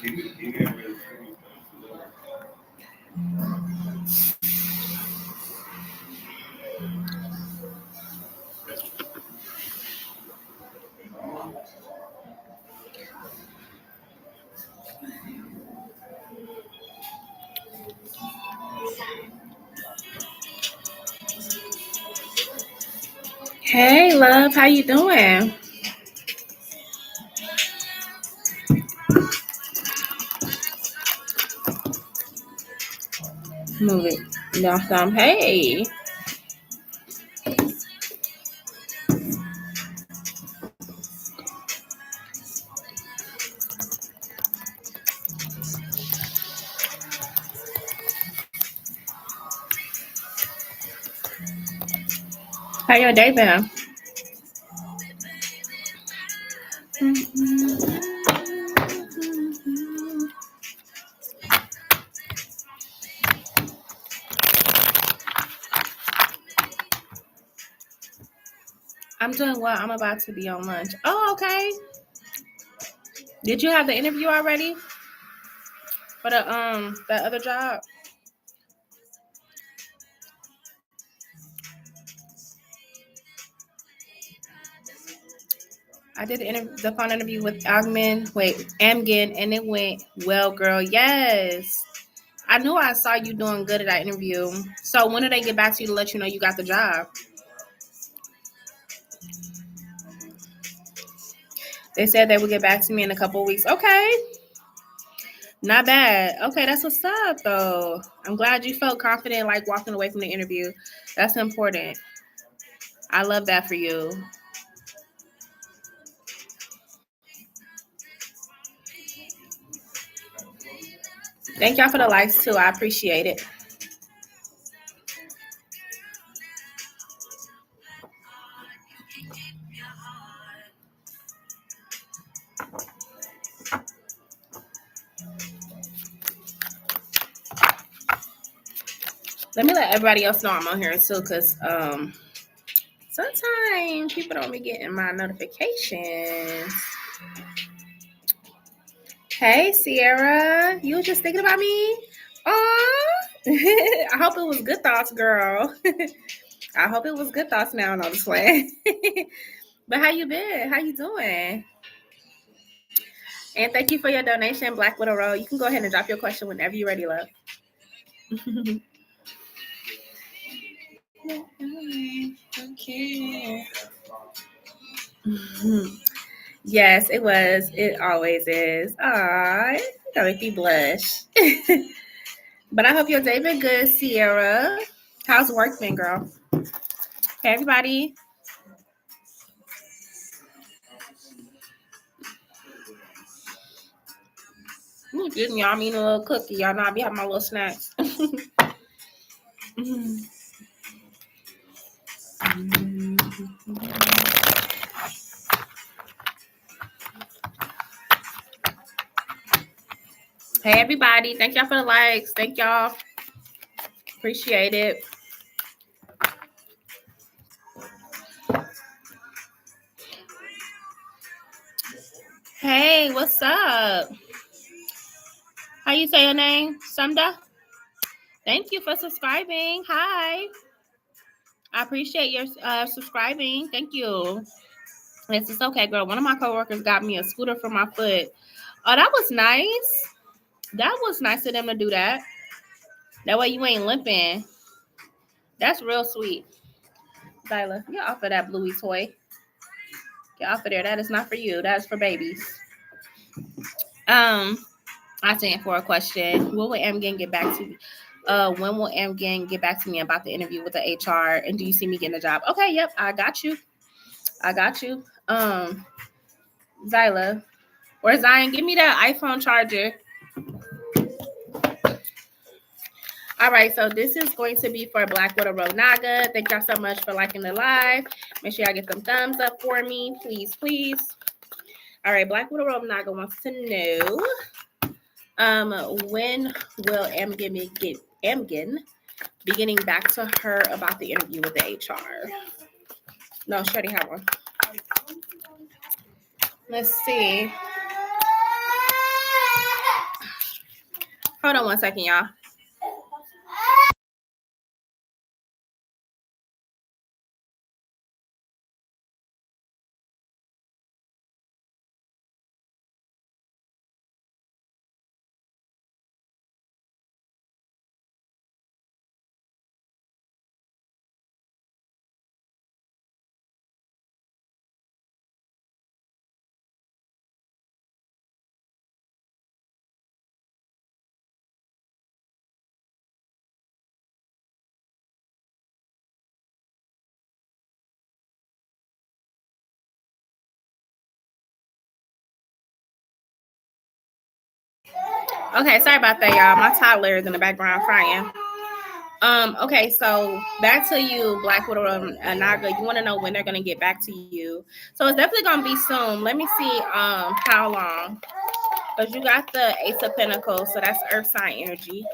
Hey, love, how you doing? Move it down some. Hey. How your day been? I'm doing well. I'm about to be on lunch. Oh, okay. Did you have the interview already for the that other job? I did the phone interview with Amgen, and it went well, girl. Yes. I knew I saw you doing good at that interview. So when did they get back to you to let you know you got the job? They said they would get back to me in a couple of weeks. Okay. Not bad. Okay, that's what's up, though. I'm glad you felt confident, like walking away from the interview. That's important. I love that for you. Thank y'all for the likes, too. I appreciate it. Let me let everybody else know I'm on here, too, because sometimes people don't be getting my notifications. Hey, Sierra. You were just thinking about me? Aw. I hope it was good thoughts, girl. I hope it was good thoughts now. No, just playing. But how you been? How you doing? And thank you for your donation, Black Widow Road. You can go ahead and drop your question whenever you're ready, love. Okay. Yes, it was. It always is. Aw, you gotta make me blush. But I hope your day been good, Sierra. How's work been, girl? Hey, everybody. Excuse me, y'all. I'm eating a little cookie. Y'all know I be having my little snacks. Hey, everybody. Thank y'all for the likes. Thank y'all. Appreciate it. Hey, what's up? How you say your name? Sumda? Thank you for subscribing. Hi. I appreciate your subscribing. Thank you. It's okay, girl. One of my coworkers got me a scooter for my foot. Oh, that was nice. That was nice of them to do that. That way you ain't limping. That's real sweet. Zyla, get off of that bluey toy. Get off of there. That is not for you. That is for babies. I sent for a question. What will Amgen get back to me? When will Amgen get back to me about the interview with the HR? And do you see me getting a job? Okay, yep, I got you. Zyla. Or Zion, give me that iPhone charger. All right, so this is going to be for Black Widow Road Naga. Thank y'all so much for liking the live. Make sure y'all get some thumbs up for me, please, please. All right, Black Widow Road Naga wants to know, when will Amgen be getting back to her about the interview with the HR? No, she already had one. Let's see. Hold on one second, y'all. Okay, sorry about that, y'all. My toddler is in the background crying. Okay, so back to you, Black Widow and Naga. You want to know when they're gonna get back to you? So it's definitely gonna be soon. Let me see how long. Because you got the Ace of Pentacles, so that's Earth sign energy.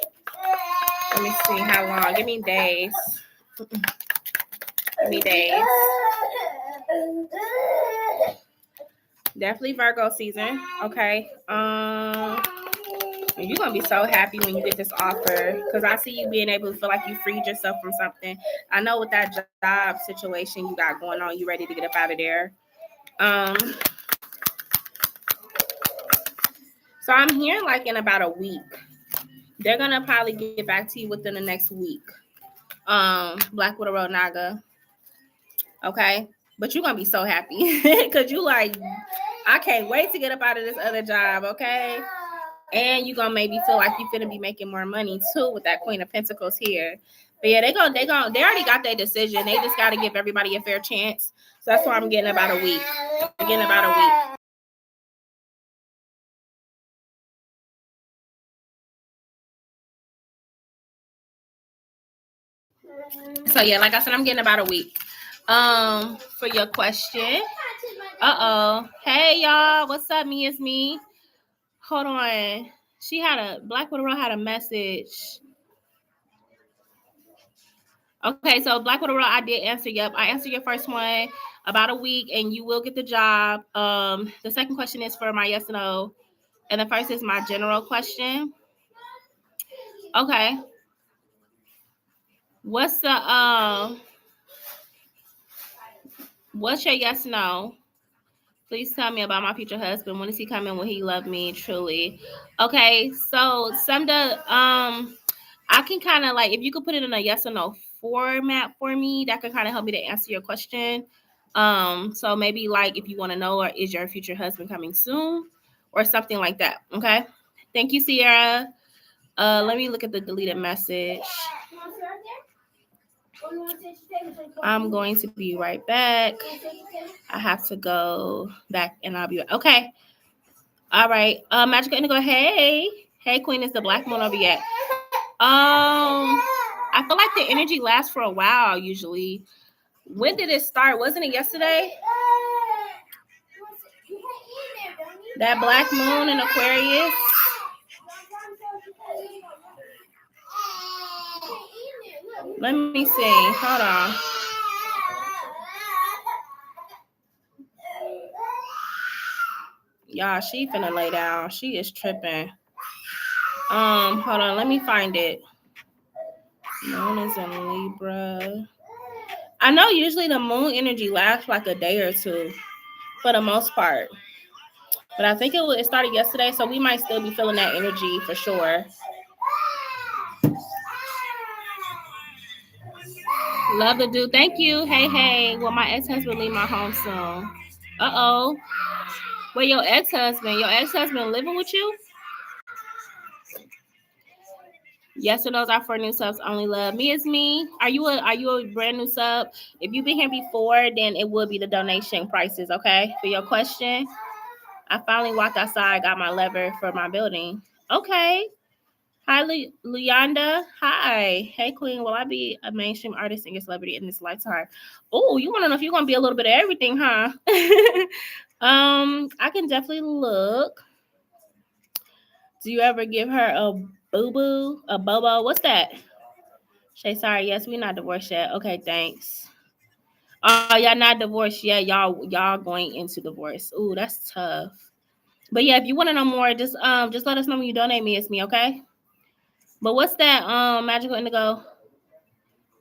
Let me see how long. Give me days. Give me days. Definitely Virgo season. Okay. You're gonna be so happy when you get this offer, because I see you being able to feel like you freed yourself from something. I know with that job situation you got going on, you ready to get up out of there. So I'm hearing like in about a week. They're gonna probably get back to you within the next week. Black Widow Road Naga. Okay. But you're gonna be so happy because you like, I can't wait to get up out of this other job, okay? And you're gonna maybe feel like you're gonna be making more money too with that Queen of Pentacles here. But yeah, they already got their decision. They just gotta give everybody a fair chance. So that's why I'm getting about a week. I'm getting about a week. So yeah, like I said, I'm getting about a week. For your question. Hey y'all, what's up? Me is me. Hold on. Black Widow had a message. Okay, so Black Widow, I did answer. Yep, I answered your first one about a week, and you will get the job. The second question is for my yes or no, and the first is my general question. Okay. What's your yes or no? Please tell me about my future husband. When is he coming? Will he love me truly? Okay, so Samda, I can kind of like, if you could put it in a yes or no format for me, that could kind of help me to answer your question. So maybe like if you want to know, or is your future husband coming soon, or something like that. Okay. Thank you, Sierra. Let me look at the deleted message. I'm going to be right back. I have to go back and I'll be right. Okay. All right. Magical Indigo. Hey. Hey, Queen, is the Black Moon over yet? I feel like the energy lasts for a while usually. When did it start? Wasn't it yesterday? That Black Moon in Aquarius. Let me see. Hold on. Y'all, she finna lay down. She is tripping. Hold on. Let me find it. Moon is in Libra. I know usually the moon energy lasts like a day or two for the most part. But I think it started yesterday, so we might still be feeling that energy for sure. Love the dude. Thank you. Hey. Will my ex-husband leave my home soon? Uh-oh. Well, your ex-husband living with you? Yes or no's are for new subs only. Love me is me. Are you a brand new sub? If you've been here before, then it would be the donation prices. Okay, for your question. I finally walked outside, got my lever for my building. Okay. Hi, Leonda. Hi. Hey, Queen. Will I be a mainstream artist and a celebrity in this lifetime? Oh, you want to know if you're gonna be a little bit of everything, huh? I can definitely look. Do you ever give her a boo-boo, a bobo? What's that? Shay, sorry, yes, we're not divorced yet. Okay, thanks. Y'all not divorced yet. Y'all going into divorce. Ooh, that's tough. But yeah, if you want to know more, just let us know when you donate. Me, it's me, okay? But what's that? Magical Indigo.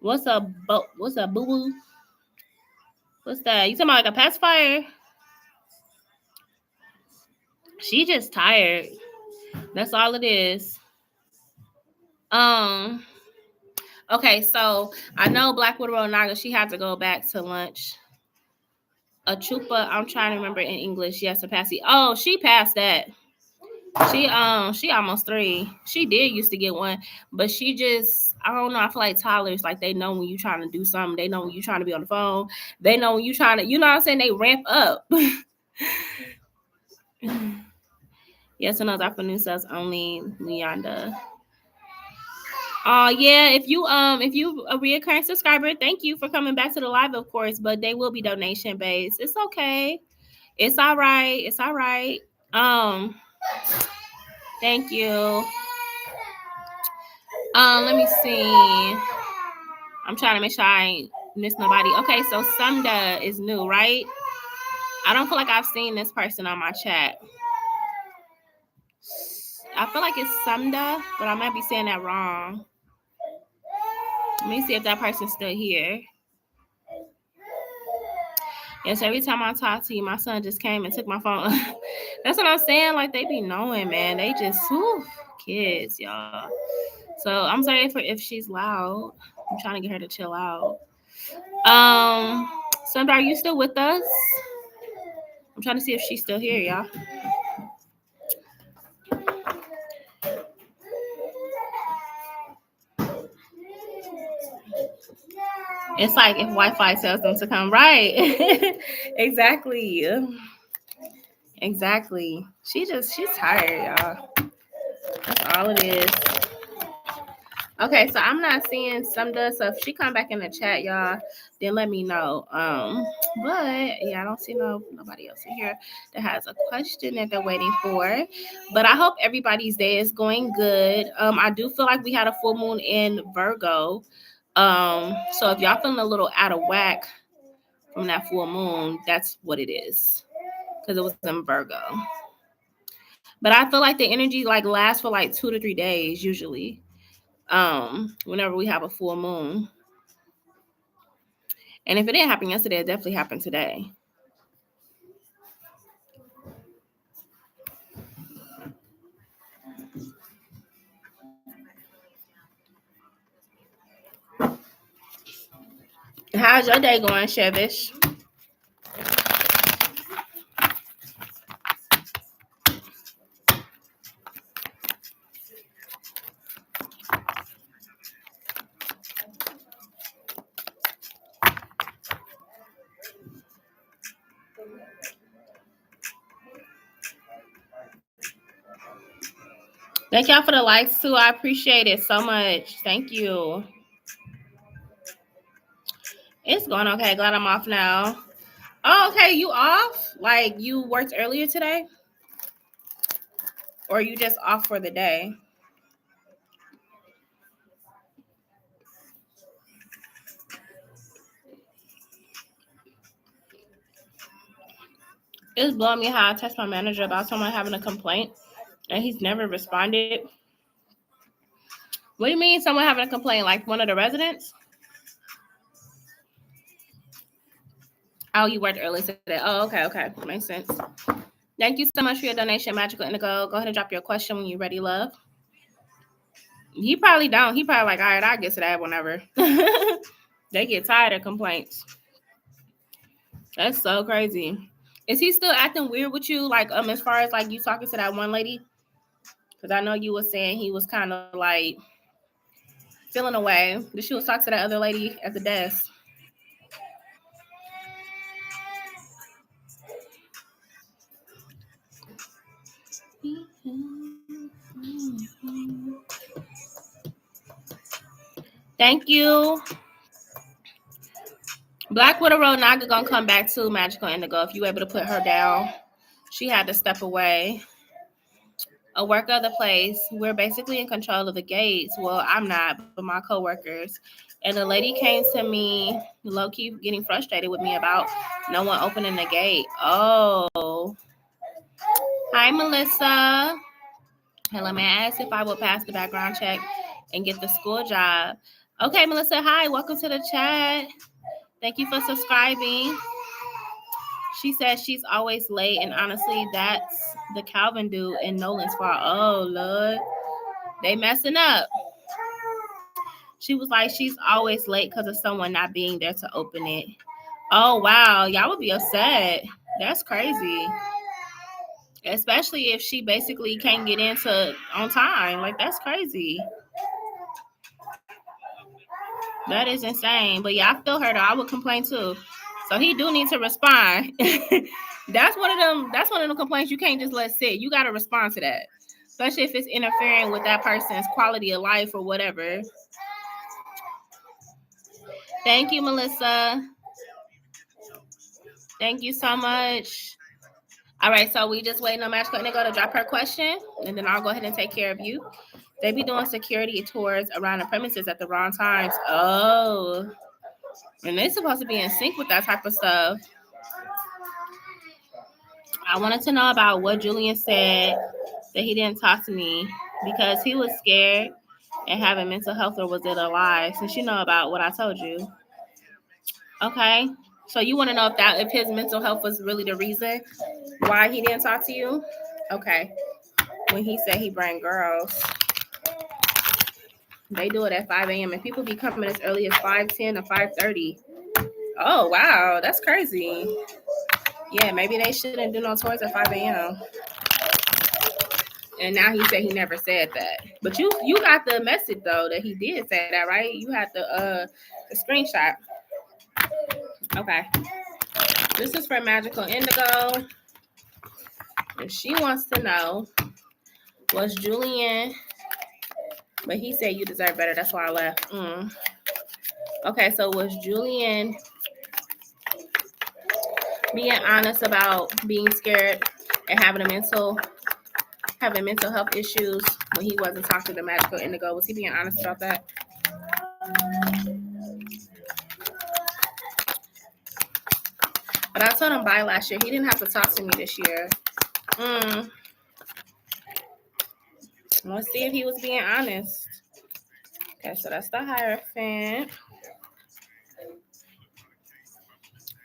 What's a boo boo? What's that? You talking about like a pacifier? She just tired. That's all it is. Okay, so I know Black Widow Naga, she had to go back to lunch. A chupa, I'm trying to remember in English. Yes, a passy. Oh, she passed that. She almost 3. She did used to get one, but she just, I don't know. I feel like toddlers, like they know when you trying to do something. They know when you trying to be on the phone. They know when you trying to, you know what I'm saying? They ramp up. Yes, and those afternoon sales only, Leonda. Yeah, if you a reoccurring subscriber, thank you for coming back to the live, of course, but they will be donation based. It's okay. It's all right. It's all right. Thank you. Let me see. I'm trying to make sure I ain't miss nobody. Okay, so Sumda is new, right? I don't feel like I've seen this person on my chat. I feel like it's Sumda, but I might be saying that wrong. Let me see if that person's still here. Yes, every time I talk to you, my son just came and took my phone. That's what I'm saying. Like, they be knowing, man. They just, kids, y'all. So I'm sorry if she's loud. I'm trying to get her to chill out. Sumda, are you still with us? I'm trying to see if she's still here, y'all. It's like if Wi-Fi tells them to come, right? Exactly. Exactly. She's tired, y'all. That's all it is. Okay, so I'm not seeing Sumda. So if she come back in the chat, y'all, then let me know. But yeah, I don't see nobody else in here that has a question that they're waiting for. But I hope everybody's day is going good. I do feel like we had a full moon in Virgo. So if y'all feeling a little out of whack from that full moon, that's what it is. Because it was in Virgo. But I feel like the energy like lasts for like 2 to 3 days usually. Whenever we have a full moon. And if it didn't happen yesterday, it definitely happened today. How's your day going, Chevish? Thank y'all for the likes too. I appreciate it so much. Thank you. It's going okay. Glad I'm off now. Oh, okay. You off? Like you worked earlier today? Or you just off for the day? It's blowing me how I text my manager about someone having a complaint and he's never responded. What do you mean someone having a complaint? Like one of the residents? Oh, you worked early today. Oh, okay. Makes sense. Thank you so much for your donation, Magical Indigo. Go ahead and drop your question when you're ready, love. He probably don't. He probably like, all right, I'll get to that whenever. They get tired of complaints. That's so crazy. Is he still acting weird with you? Like, as far as like you talking to that one lady? Because I know you were saying he was kind of like feeling away. Did she was talk to that other lady at the desk? Thank you. Black Widow Naga gonna come back to Magical Indigo if you able to put her down. She had to step away. A worker of the place. We're basically in control of the gates. Well, I'm not, but my coworkers. And the lady came to me, low-key getting frustrated with me about no one opening the gate. Oh. Hi, Melissa. Hello, may I ask if I would pass the background check? and get the school job. Okay, Melissa, hi, welcome to the chat. Thank you for subscribing. She says she's always late, and honestly, that's the Calvin dude in Nolan's fault. Oh, Lord. They messing up. She was like, she's always late because of someone not being there to open it. Oh, wow. Y'all would be upset. That's crazy. Especially if she basically can't get into on time. Like, that's crazy. That is insane. But yeah, I feel her though. I would complain too. So he do need to respond. That's one of them complaints you can't just let sit. You gotta respond to that. Especially if it's interfering with that person's quality of life or whatever. Thank you, Melissa. Thank you so much. All right, so we just waiting on Magical Indigo to drop her question, and then I'll go ahead and take care of you. They be doing security tours around the premises at the wrong times. Oh, and they're supposed to be in sync with that type of stuff. I wanted to know about what Julian said that he didn't talk to me because he was scared and having mental health, or was it a lie? Since you know about what I told you. Okay, so you want to know if his mental health was really the reason why he didn't talk to you? Okay, when he said he bring girls. They do it at 5 a.m. and people be coming as early as 5:10 or 5:30. Oh, wow. That's crazy. Yeah, maybe they shouldn't do no tours at 5 a.m. And now he said he never said that. But you got the message, though, that he did say that, right? You had the screenshot. Okay. This is from Magical Indigo. And she wants to know, was Julian... But he said you deserve better. That's why I left. Okay, so was Julian being honest about being scared and having mental health issues when he wasn't talking to Magical Indigo? Was he being honest about that? But I told him bye last year. He didn't have to talk to me this year. Let's see if he was being honest. Okay, so that's the Hierophant.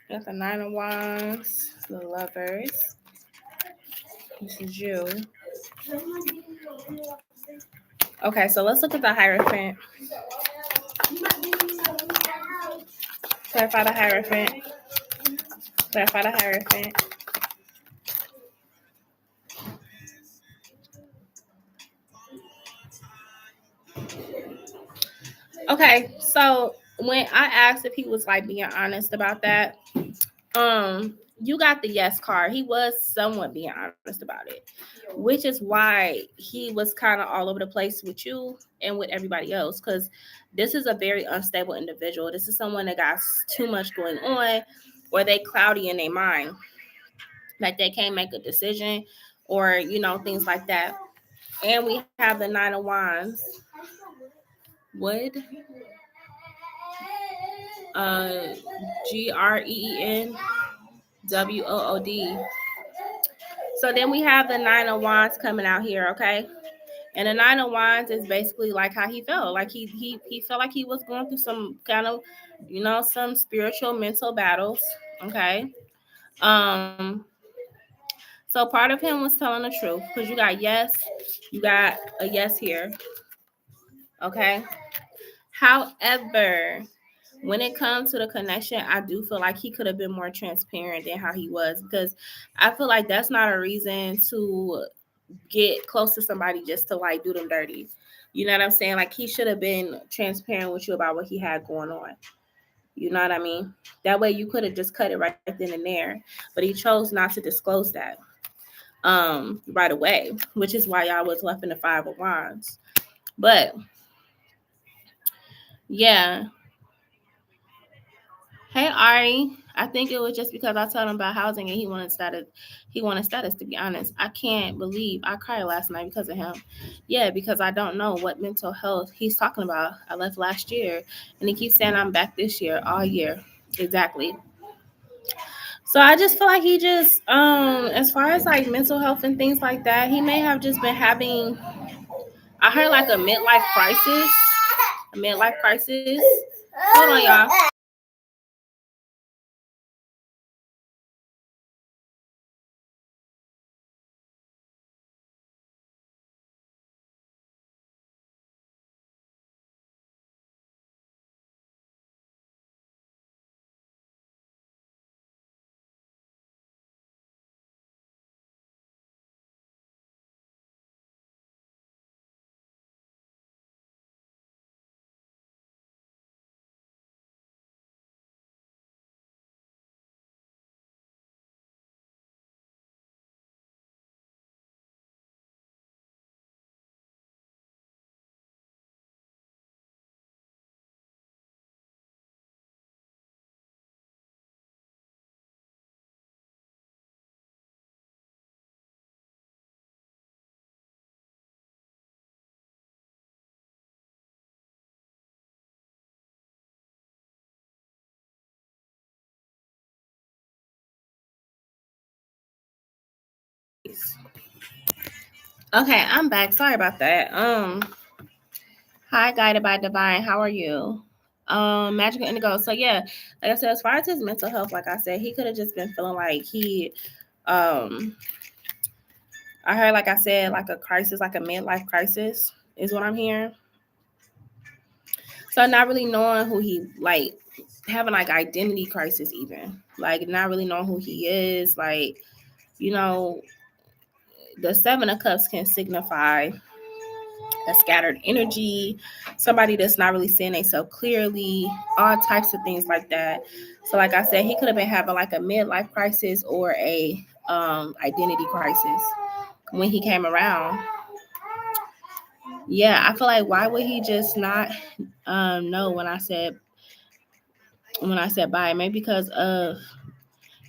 That's the Nine of Wands, the Lovers. This is you. Okay, so let's look at the Hierophant. Clarify the Hierophant. Clarify the Hierophant. Okay, so when I asked if he was like being honest about that, you got the yes card. He was somewhat being honest about it, which is why he was kind of all over the place with you and with everybody else, because this is a very unstable individual. This is someone that got too much going on, or they cloudy in their mind, like they can't make a decision, or things like that. And we have the Nine of Wands. Wood. GREENWOOD. So then we have the Nine of Wands coming out here, okay? And the Nine of Wands is basically like how he felt. Like he felt like he was going through some kind of, some spiritual mental battles, okay? So part of him was telling the truth, because you got a yes here, okay? However, when it comes to the connection, I do feel like he could have been more transparent than how he was, because I feel like that's not a reason to get close to somebody just to like do them dirty. You know what I'm saying? Like, he should have been transparent with you about what he had going on. You know what I mean? That way you could have just cut it right then and there. But he chose not to disclose that right away, which is why y'all was left in the Five of Wands. But yeah. Hey Ari, I think it was just because I told him about housing and he wanted status. He wanted status, to be honest. I can't believe I cried last night because of him. Yeah, because I don't know what mental health he's talking about. I left last year and he keeps saying I'm back this year, all year. Exactly. So I just feel like he just, as far as like mental health and things like that, he may have just been having, I heard like a midlife crisis. A midlife crisis. Hold on, y'all. Okay, I'm back. Sorry about that. Hi, Guided by Divine. How are you? Magical Indigo. So yeah, like I said, as far as his mental health, like I said, he could have just been feeling like I heard, like I said, like a crisis, like a midlife crisis is what I'm hearing. So not really knowing who he, like having like identity crisis, even like not really knowing who he is. Like, you know, the Seven of Cups can signify a scattered energy, somebody that's not really seeing themselves clearly, all types of things like that. So like I said, he could have been having like a midlife crisis or a identity crisis when he came around. Yeah, I feel like why would he just not know when I said bye? Maybe because of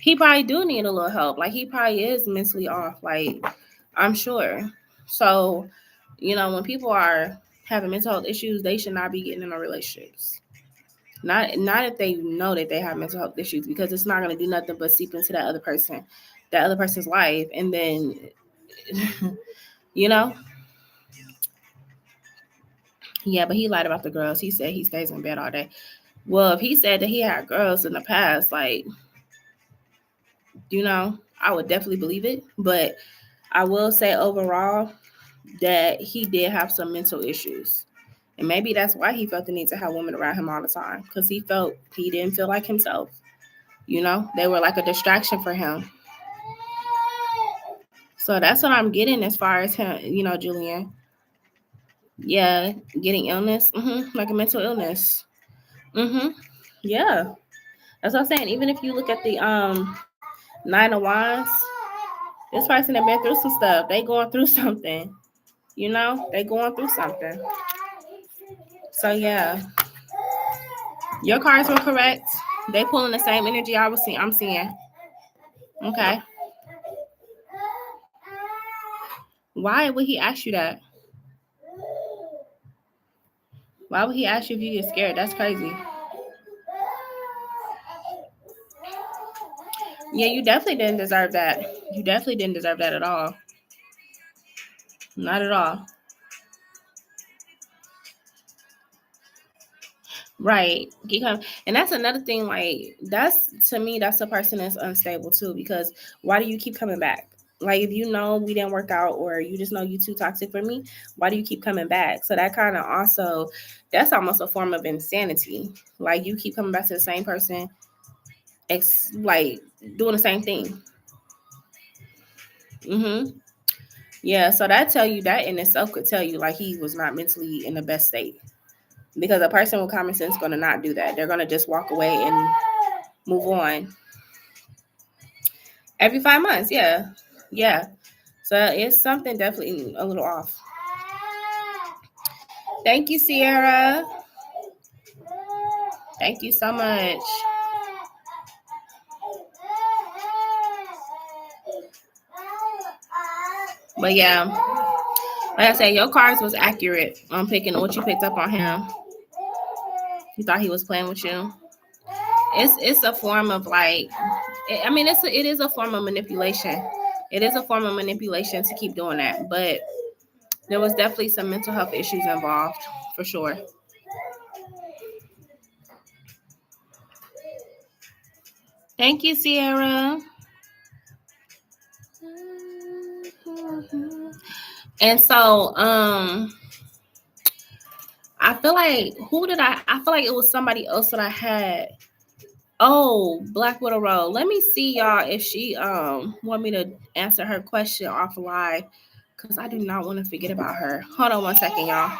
he probably do need a little help. Like he probably is mentally off. Like I'm sure. So, you know, when people are having mental health issues, they should not be getting in relationships. Not if they know that they have mental health issues, because it's not going to do nothing but seep into that other person's life, and then, you know, yeah. But he lied about the girls. He said he stays in bed all day. Well, if he said that he had girls in the past, like, you know, I would definitely believe it. But I will say overall that he did have some mental issues. And maybe that's why he felt the need to have women around him all the time, because he felt he didn't feel like himself. You know, they were like a distraction for him. So that's what I'm getting as far as him, you know, Julian. Yeah, getting illness, like a mental illness. Yeah, that's what I'm saying. Even if you look at the Nine of Wands, this person that been through some stuff. They going through something. You know, they going through something. So yeah, your cards were correct. They pulling the same energy I'm seeing. Okay. Why would he ask you that? Why would he ask you if you get scared? That's crazy. Yeah, you definitely didn't deserve that. You definitely didn't deserve that at all. Not at all. Right. And that's another thing, like that's to me, that's a person that's unstable too, because why do you keep coming back? Like if you know we didn't work out, or you just know you too toxic for me, why do you keep coming back? So that kind of also, that's almost a form of insanity. Like you keep coming back to the same person, like doing the same thing. Yeah, so that in itself could tell you like he was not mentally in the best state. Because a person with common sense is going to not do that. They're going to just walk away and move on. Every 5 months, yeah. Yeah. So it's something definitely a little off. Thank you, Sierra. Thank you so much. But yeah, like I said, your cards was accurate on picking what you picked up on him. You thought he was playing with you. It's a form of like, I mean, it is a form of manipulation. It is a form of manipulation to keep doing that. But there was definitely some mental health issues involved, for sure. Thank you, Sierra. And so, I feel like I feel like it was somebody else that I had. Oh, Black Widow Road. Let me see y'all if she want me to answer her question off live, because I do not want to forget about her. Hold on 1 second, y'all.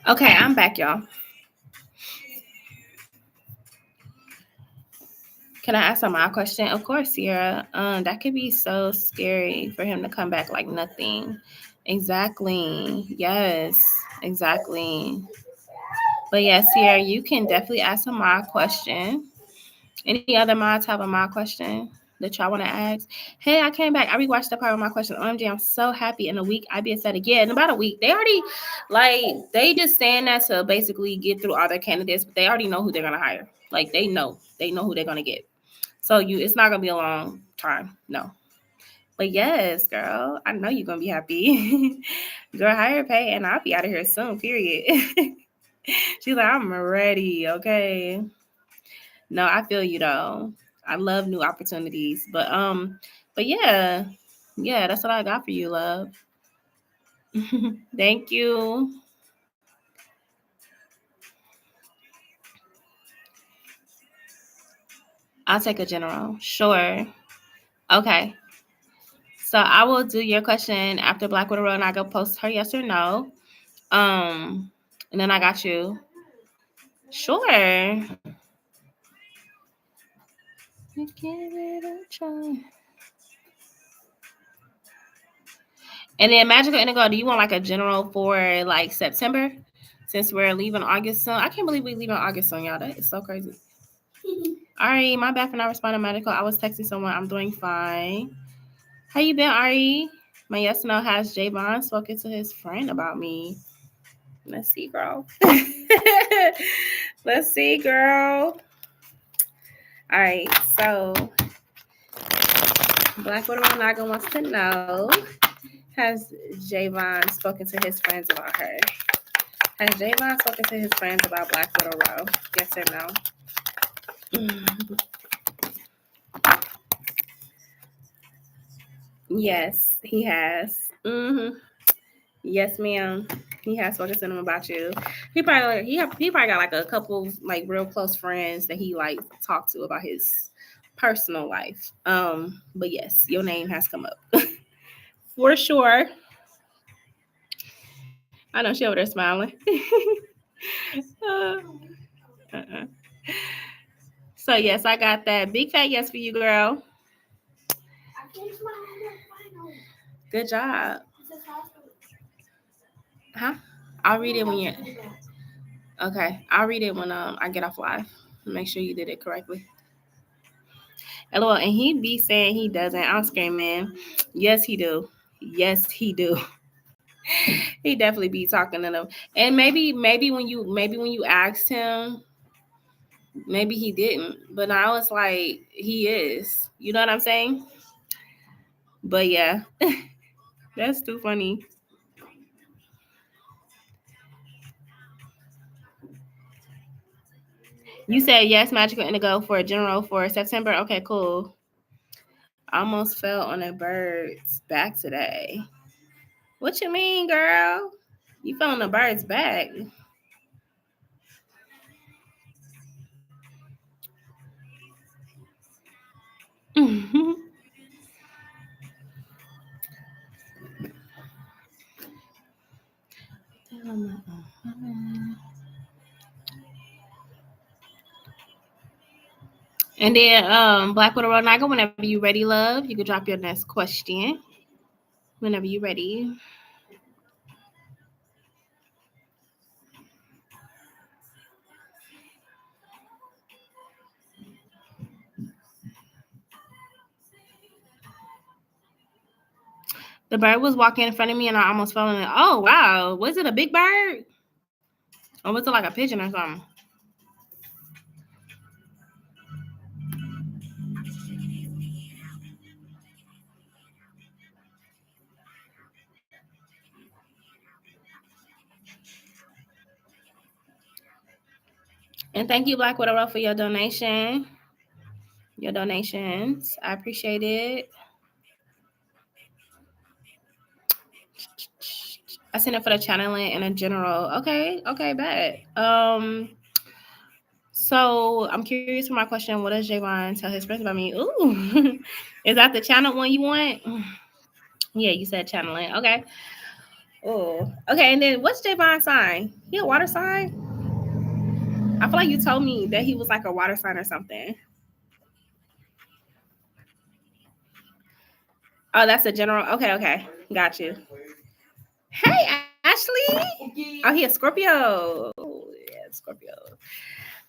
Okay, I'm back, y'all. Can I ask my question? Of course, Sierra. That could be so scary for him to come back like nothing. Exactly. Yes. Exactly. But yes, Sierra, you can definitely ask him my question. Any other mods have a mod question that y'all want to ask? Hey, I came back. I rewatched the part of my question. OMG, I'm so happy. In a week, I be said again. In about a week, they already they just stand there to basically get through all their candidates, but they already know who they're gonna hire. Like they know who they're gonna get. So it's not gonna be a long time. No. But yes, girl, I know you're gonna be happy. Girl, hire pay, and I'll be out of here soon. Period. She's like, I'm ready. Okay. No, I feel you though. I love new opportunities. But yeah. Yeah, that's what I got for you, love. Thank you. I'll take a general. Sure. Okay. So I will do your question after Black Widow Road, and I go post her yes or no. And then I got you. Sure. Give it a try. And then Magical Indigo, do you want like a general for like September? Since we're leaving August soon. I can't believe we're leaving August soon, y'all. That is so crazy. Ari, my bad for not responding, Magical. I was texting someone. I'm doing fine. How you been, Ari? My yes no has Javon spoken to his friend about me. Let's see, girl. Let's see, girl. All right, so Black Widow Naga wants to know, has Javon spoken to his friends about her? Has Javon spoken to his friends about Black Widow Row? Yes or no? Yes, he has. Yes, ma'am. He has spoken to them about you. He probably got like a couple like real close friends that he like talked to about his personal life. But yes, your name has come up for sure. I know she over there smiling. uh, uh-uh. So yes, I got that big fat yes for you, girl. Good job. Huh? I'll read it when you. Okay, I'll read it when I get off live. Make sure you did it correctly. LOL, and he be saying he doesn't. I'm screaming. Yes, he do. Yes, he do. He definitely be talking to them. And maybe when you asked him, maybe he didn't. But now it's like he is. You know what I'm saying? But yeah, that's too funny. You said yes, Magical Indigo for a general for September. Okay, cool. Almost fell on a bird's back today. What you mean, girl? You fell on a bird's back. And then Black Widow Ronaga, whenever you ready, love, you can drop your next question. Whenever you ready. The bird was walking in front of me and I almost fell in it. Oh, wow. Was it a big bird? Or was it like a pigeon or something? And thank you, Black Widow, for your donation. Your donations. I appreciate it. I sent it for the channeling and in general. Okay, bet. So I'm curious for my question. What does Javon tell his friends about me? Ooh, is that the channel one you want? Yeah, you said channeling. Okay. Oh, okay. And then what's Javon's sign? He a water sign? I feel like you told me that he was like a water sign or something. Oh, that's a general. Okay. Got you. Hey, Ashley. Oh, he a Scorpio. Oh, yeah, Scorpio.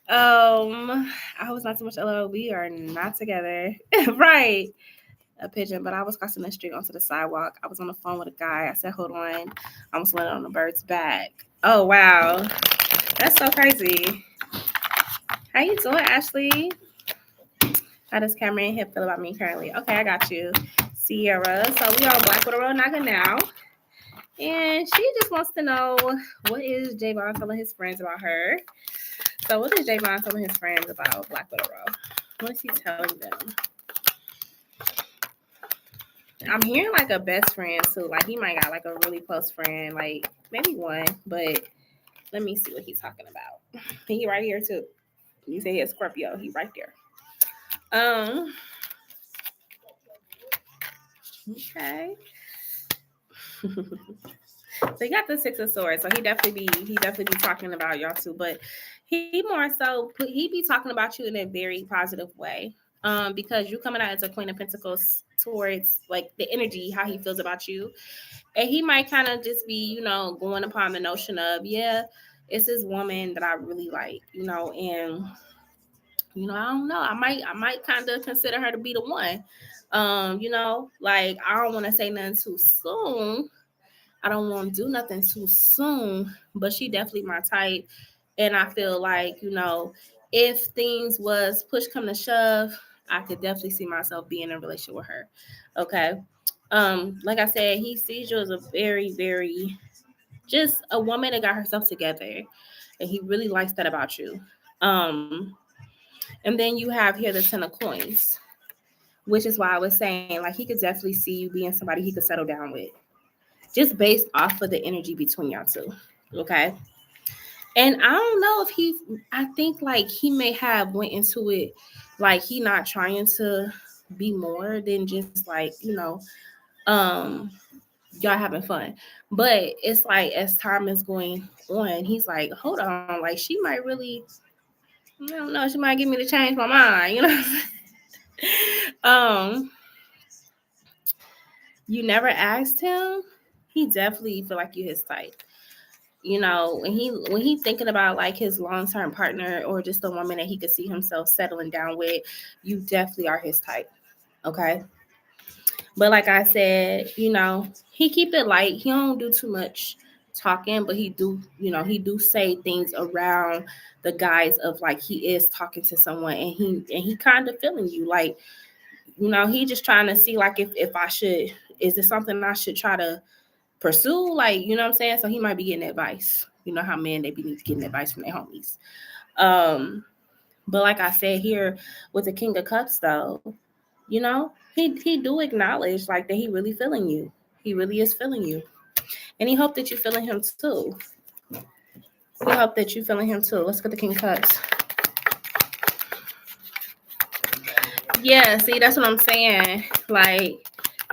I was not too much LO. We are not together. Right. A pigeon, but I was crossing the street onto the sidewalk. I was on the phone with a guy. I said, hold on. I almost landed on the bird's back. Oh, wow. That's so crazy. How you doing, Ashley? How does Cameron Hip feel about me currently? Okay, I got you. Sierra. So we are Black Widow Naga now. And she just wants to know, what is Javon telling his friends about her? So what is Javon telling his friends about Black Widow? What is he telling them? I'm hearing like a best friend too. Like he might got like a really close friend, like maybe one, but let me see what he's talking about. He right here too. You say he's Scorpio, he right there. Okay. So he got the Six of Swords, so he definitely be talking about y'all too, but he more so he be talking about you in a very positive way. Because you coming out as a Queen of Pentacles towards like the energy, how he feels about you. And he might kind of just be, going upon the notion of, yeah, it's this woman that I really like, and I don't know. I might kind of consider her to be the one. Like I don't want to say nothing too soon. I don't want to do nothing too soon, but she definitely my type. And I feel like, if things was push come to shove, I could definitely see myself being in a relationship with her. Okay. Like I said, he sees you as a very, very just a woman that got herself together. And he really likes that about you. And then you have here the 10 of coins, which is why I was saying like he could definitely see you being somebody he could settle down with. Just based off of the energy between y'all two. Okay. And I don't know if I think like he may have went into it like he not trying to be more than just like, um, y'all having fun. But it's like as time is going on, he's like, hold on, like she might really, I don't know, she might get me to change my mind, You never asked him. He definitely feel like you his type. When he thinking about like his long-term partner or just a woman that he could see himself settling down with, you definitely are his type. Okay. But like I said, he keep it light. He don't do too much talking, but he do say things around the guise of like he is talking to someone and he kind of feeling you. Like, he just trying to see like if I should, is this something I should try to pursue? Like, you know what I'm saying? So he might be getting advice. You know how men they be getting advice from their homies. But like I said here with the King of Cups though, he do acknowledge like that he really feeling you. He really is feeling you. And he hope that you feeling him too. We hope that you feeling him too. Let's get the King of Cups. Yeah, see, that's what I'm saying. Like,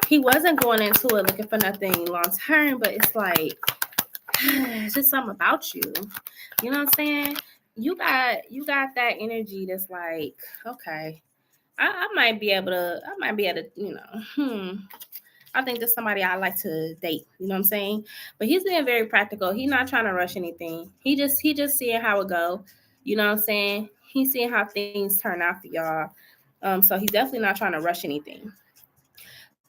he wasn't going into it looking for nothing long term, but it's like it's just something about you. You know what I'm saying? You got that energy that's like, okay, I might be able to, I think that's somebody I like to date. You know what I'm saying? But he's being very practical. He's not trying to rush anything. He just seeing how it go. You know what I'm saying? He's seeing how things turn out for y'all. So he's definitely not trying to rush anything.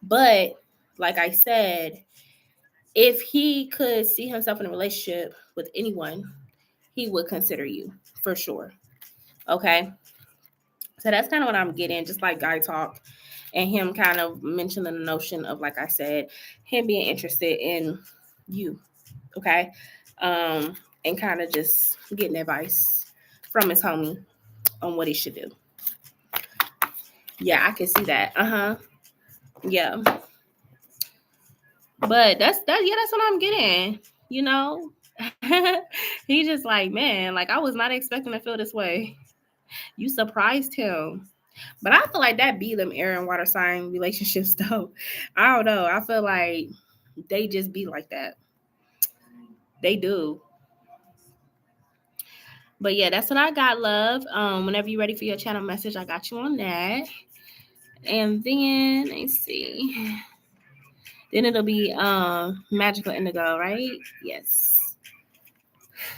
But like I said, if he could see himself in a relationship with anyone, he would consider you for sure. Okay. So that's kind of what I'm getting, just like guy talk and him kind of mentioning the notion of, like I said, him being interested in you. Okay. And kind of just getting advice from his homie on what he should do. Yeah, I can see that. Yeah. But that's what I'm getting. You know, he just like, man, like I was not expecting to feel this way. You surprised him. But I feel like that be them air and water sign relationships though. I don't know. I feel like they just be like that. They do. But yeah, that's what I got, love. Whenever you're ready for your channel message, I got you on that. And then let's see. Then it'll be Magical Indigo, right? Yes.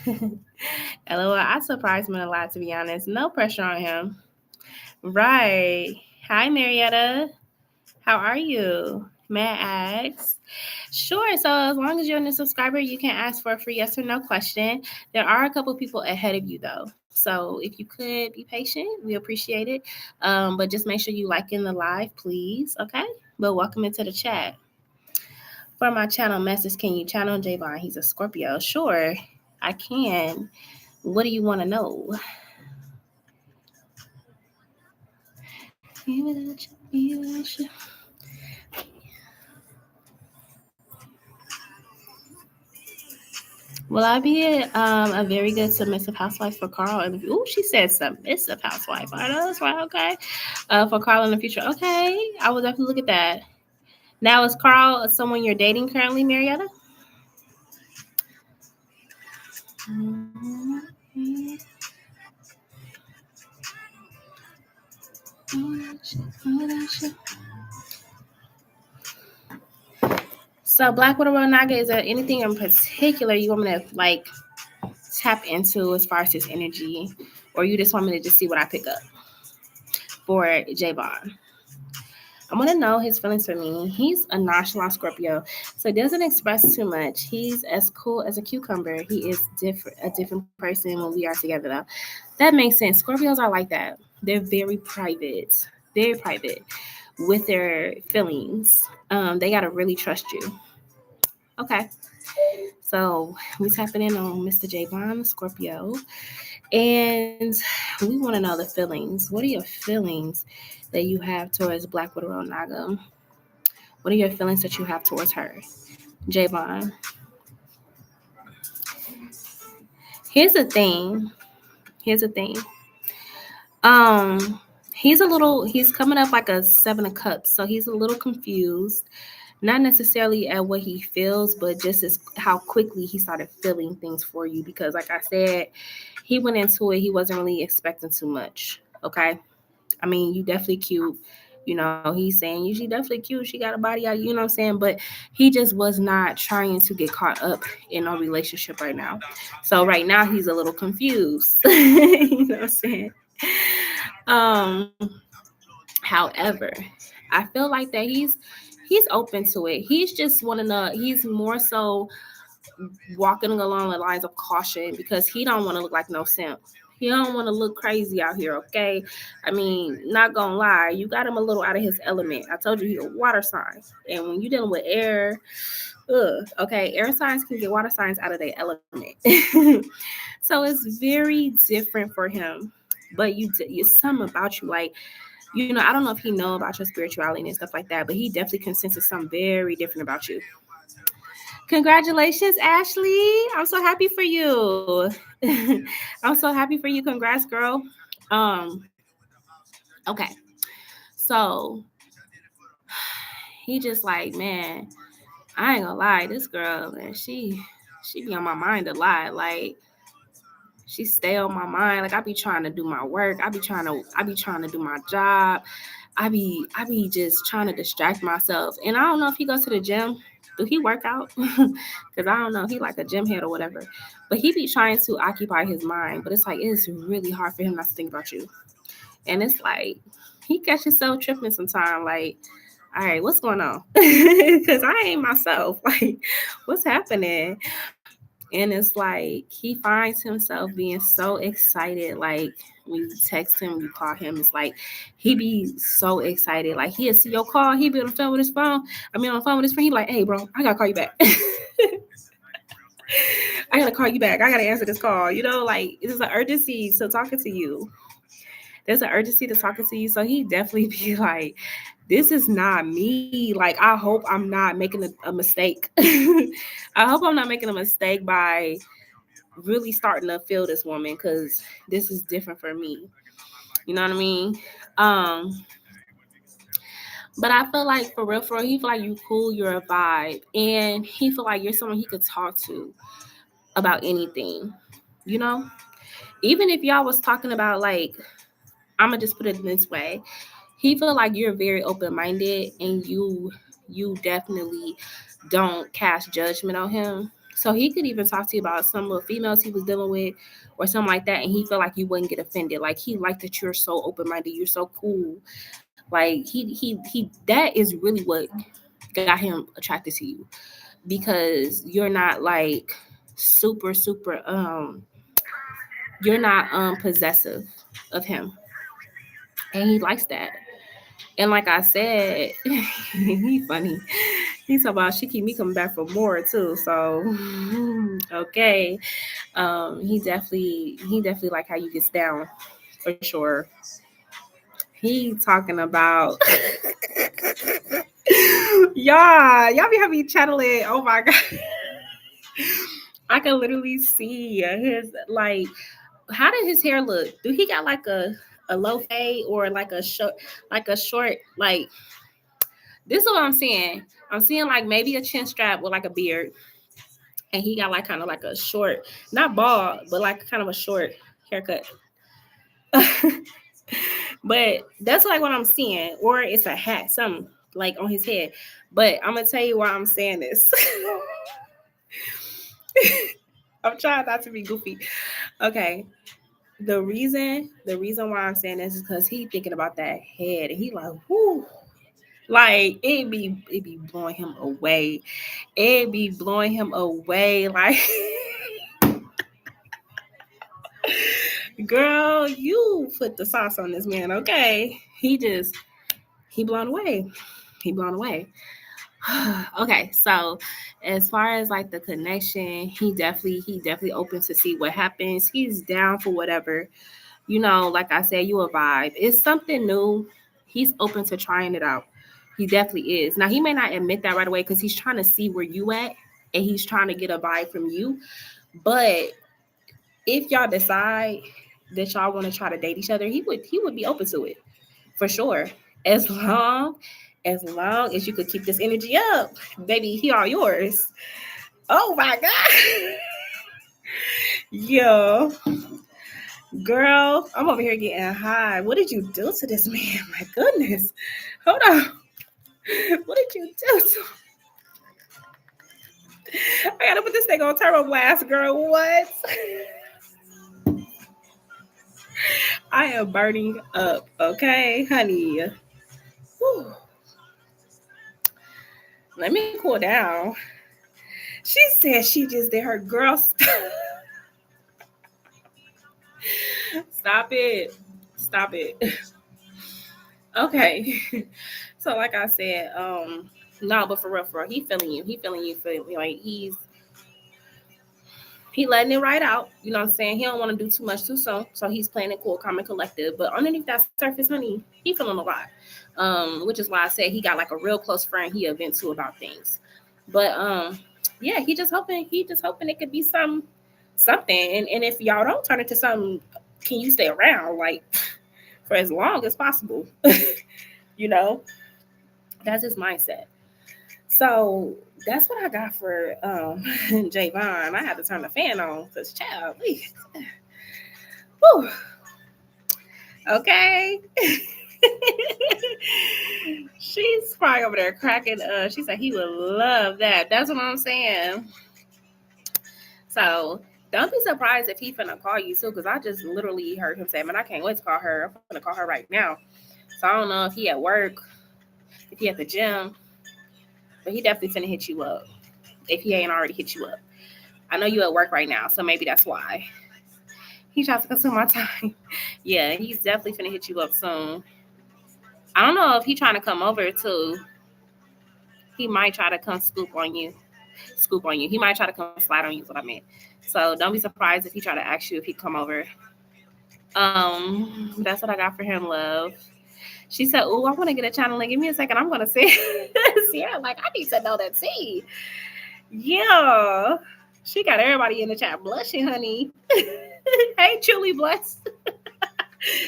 LOL, I surprised him a lot, to be honest. No pressure on him. Right. Hi, Marietta. How are you? May I ask? Sure. So as long as you're a new subscriber, you can ask for a free yes or no question. There are a couple people ahead of you, though. So if you could be patient, we appreciate it. But just make sure you like in the live, please. Okay? But welcome into the chat. For my channel message, can you channel Javon? He's a Scorpio. Sure, I can. What do you want to know? Will I be a very good submissive housewife for Carl? Oh, she said submissive housewife. I know that's right. Okay. For Carl in the future. Okay. I will definitely look at that. Now, is Carl someone you're dating currently, Marietta? So, Black Widow Naga, is there anything in particular you want me to like tap into as far as his energy, or you just want me to just see what I pick up for Javon? I want to know his feelings for me. He's a nonchalant Scorpio, so he doesn't express too much. He's as cool as a cucumber. He is a different person when we are together, though. That makes sense. Scorpios are like that. They're very private with their feelings. They gotta really trust you. Okay, so we tapping in on Mr. Javon Scorpio, and we want to know the feelings. What are your feelings that you have towards Black Widow Naga? What are your feelings that you have towards her, Javon? Here's the thing. He's coming up like a 7 of cups, so he's a little confused. Not necessarily at what he feels, but just as how quickly he started feeling things for you. Because like I said, he went into it, he wasn't really expecting too much. Okay. I mean, you definitely cute. You know, he's saying she definitely cute. She got a body out, you know what I'm saying? But he just was not trying to get caught up in a relationship right now. So right now he's a little confused. You know what I'm saying? Um, However, I feel like that he's open to it. He's just he's more so walking along the lines of caution because he don't want to look like no simp. He don't want to look crazy out here, okay? I mean, not gonna lie, you got him a little out of his element. I told you he's a water sign. And when you're dealing with air, okay, air signs can get water signs out of their element. So it's very different for him. But you something about you, like, you know, I don't know if he know about your spirituality and stuff like that, but he definitely can sense something very different about you. Congratulations, Ashley. I'm so happy for you. I'm so happy for you. Congrats, girl. Okay. So he just like, man, I ain't gonna lie, this girl, man, she be on my mind a lot. Like, she stay on my mind. Like, I be trying to do my work. I be trying to do my job. I be just trying to distract myself. And I don't know if he goes to the gym. Do he work out? Because I don't know. He like a gym head or whatever. But he be trying to occupy his mind. But it's like, it's really hard for him not to think about you. And it's like, he catches himself tripping sometimes. Like, all right, what's going on? Because I ain't myself. Like, what's happening? And it's like he finds himself being so excited. Like when you text him, you call him, it's like he be so excited. Like he'll see your call, he be on the phone with his phone. I mean on the phone with his friend, he be like, hey bro, I gotta call you back. I gotta call you back. I gotta answer this call. You know, like there's an urgency to talking to you. There's an urgency to talking to you. So he definitely be like, this is not me. Like, I hope I'm not making a mistake. I hope I'm not making a mistake by really starting to feel this woman because this is different for me. You know what I mean? Um, but I feel like for real, he feel like you cool, you're a vibe, and he feel like you're someone he could talk to about anything. You know, even if y'all was talking about like, I'm gonna just put it this way, he feel like you're very open minded and you definitely don't cast judgment on him. So he could even talk to you about some of the females he was dealing with or something like that, and he felt like you wouldn't get offended. Like he liked that you're so open minded, you're so cool. Like he that is really what got him attracted to you because you're not like super you're not possessive of him, and he likes that. And like I said, he funny. He's talking about she keep me coming back for more too. So okay. He definitely like how you gets down for sure. He talking about y'all be having me channeling. Oh my god. I can literally see his like how did his hair look? Do he got like a low fade or like a short like this is what I'm seeing. I'm seeing like maybe a chin strap with like a beard, and he got like kind of like a short, not bald, but like kind of a short haircut. But that's like what I'm seeing, or it's a hat, something like on his head. But I'm gonna tell you why I'm saying this. I'm trying not to be goofy. Okay, the reason why I'm saying this is because he thinking about that head, and he like, whoo, like it be blowing him away. It be blowing him away. Like, girl, you put the sauce on this man, okay? He blown away. He blown away. Okay, so as far as like the connection, he definitely open to see what happens. He's down for whatever. You know, like I said, you a vibe. It's something new. He's open to trying it out. He definitely is. Now he may not admit that right away because he's trying to see where you at and he's trying to get a vibe from you. But if y'all decide that y'all want to try to date each other, he would be open to it for sure. As long as you could keep this energy up, baby, he all yours. Oh my god. Yo, girl, I'm over here getting high. What did you do to this man? My goodness. Hold on. What did you do to I gotta put this thing on turbo blast, girl. What? I am burning up, okay, honey. Whew. Let me cool down. She said she just did her girl stuff. Stop it. Stop it. Okay. So like I said, no, but for real, he feeling you. He feeling you like he letting it right out. You know what I'm saying? He don't want to do too much too soon. So he's playing it cool, calm, and collective. But underneath that surface, honey, he feeling a lot. Which is why I said he got like a real close friend he vent to about things. But yeah, he just hoping it could be something. And if y'all don't turn it to something, can you stay around like for as long as possible? You know, that's his mindset. So that's what I got for Javon. I had to turn the fan on because child, whew, okay. She's probably over there cracking. She said he would love that. That's what I'm saying. So don't be surprised if he finna call you too, because I just literally heard him say, "Man, I can't wait to call her. I'm gonna call her right now." So I don't know if he at work. if he at the gym. But he definitely finna hit you up if he ain't already hit you up. I know you at work right now, so maybe that's why. He tries to consume my time. Yeah, he's definitely finna hit you up soon. I don't know if he trying to come over too. He might try to come scoop on you. He might try to come slide on you is what I meant. So don't be surprised if he try to ask you if he come over. That's what I got for him, love. She said, "Ooh, I want to get a channel. Give me a second. I'm gonna see." Sierra, like, I need to know that tea. Yeah, she got everybody in the chat blushing, honey. Hey, truly blessed.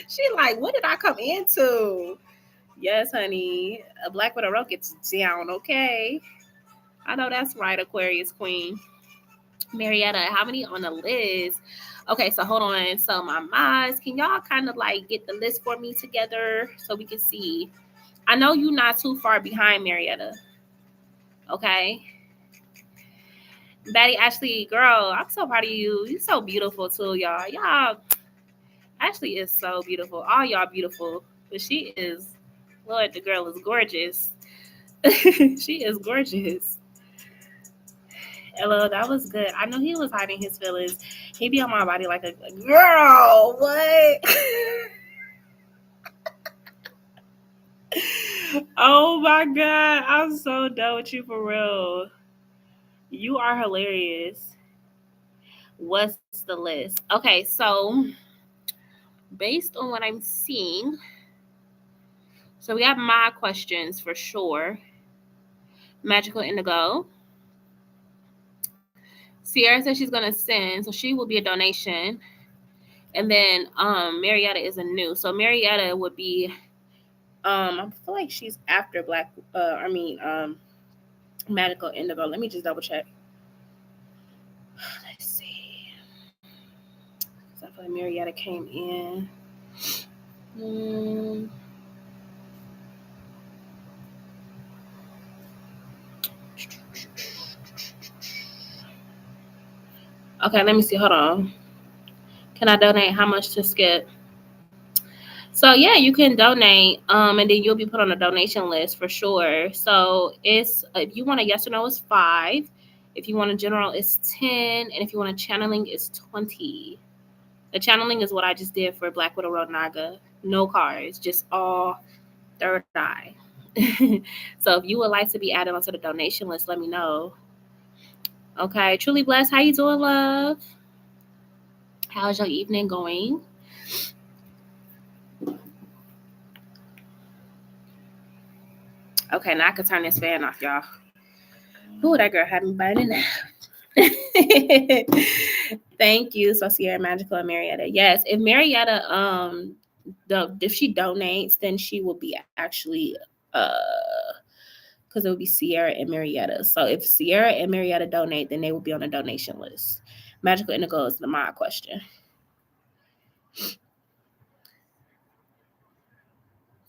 She like, what did I come into? Yes, honey. A black with a rope gets down. Okay, I know that's right, Aquarius Queen. Marietta, how many on the list? Okay, so hold on. So my mods, can y'all kind of like get the list for me together so we can see? I know you're not too far behind, Marietta. Okay. Betty Ashley, girl, I'm so proud of you. You're so beautiful too, y'all. Y'all, Ashley is so beautiful. All y'all beautiful. But she is, Lord, the girl is gorgeous. She is gorgeous. Hello, that was good. I know he was hiding his feelings. He be on my body like a girl. What? Oh my God. I'm so done with you for real. You are hilarious. What's the list? Okay, so based on what I'm seeing, so we have my questions for sure. Magical Indigo. Sierra says she's gonna send, so she will be a donation. And then Marietta is a new. So Marietta would be I feel like she's after Magical Indigo. Let me just double check. Let's see. So I feel like Marietta came in. Okay, let me see. Hold on. Can I donate? How much to Skip? So yeah, you can donate, and then you'll be put on a donation list for sure. So it's if you want a yes or no, it's 5. If you want a general, it's 10, and if you want a channeling, it's 20. The channeling is what I just did for Black Widow Road Naga. No cards, just all third eye. So if you would like to be added onto the donation list, let me know. Okay, truly blessed. How you doing, love? How's your evening going? Okay, now I can turn this fan off, y'all. Ooh, that girl had me biting out. Thank you. So Sierra Magical and Marietta. Yes, if Marietta if she donates, then she will be actually because it would be Sierra and Marietta. So if Sierra and Marietta donate, then they will be on a donation list. Magical Indigo is the my question.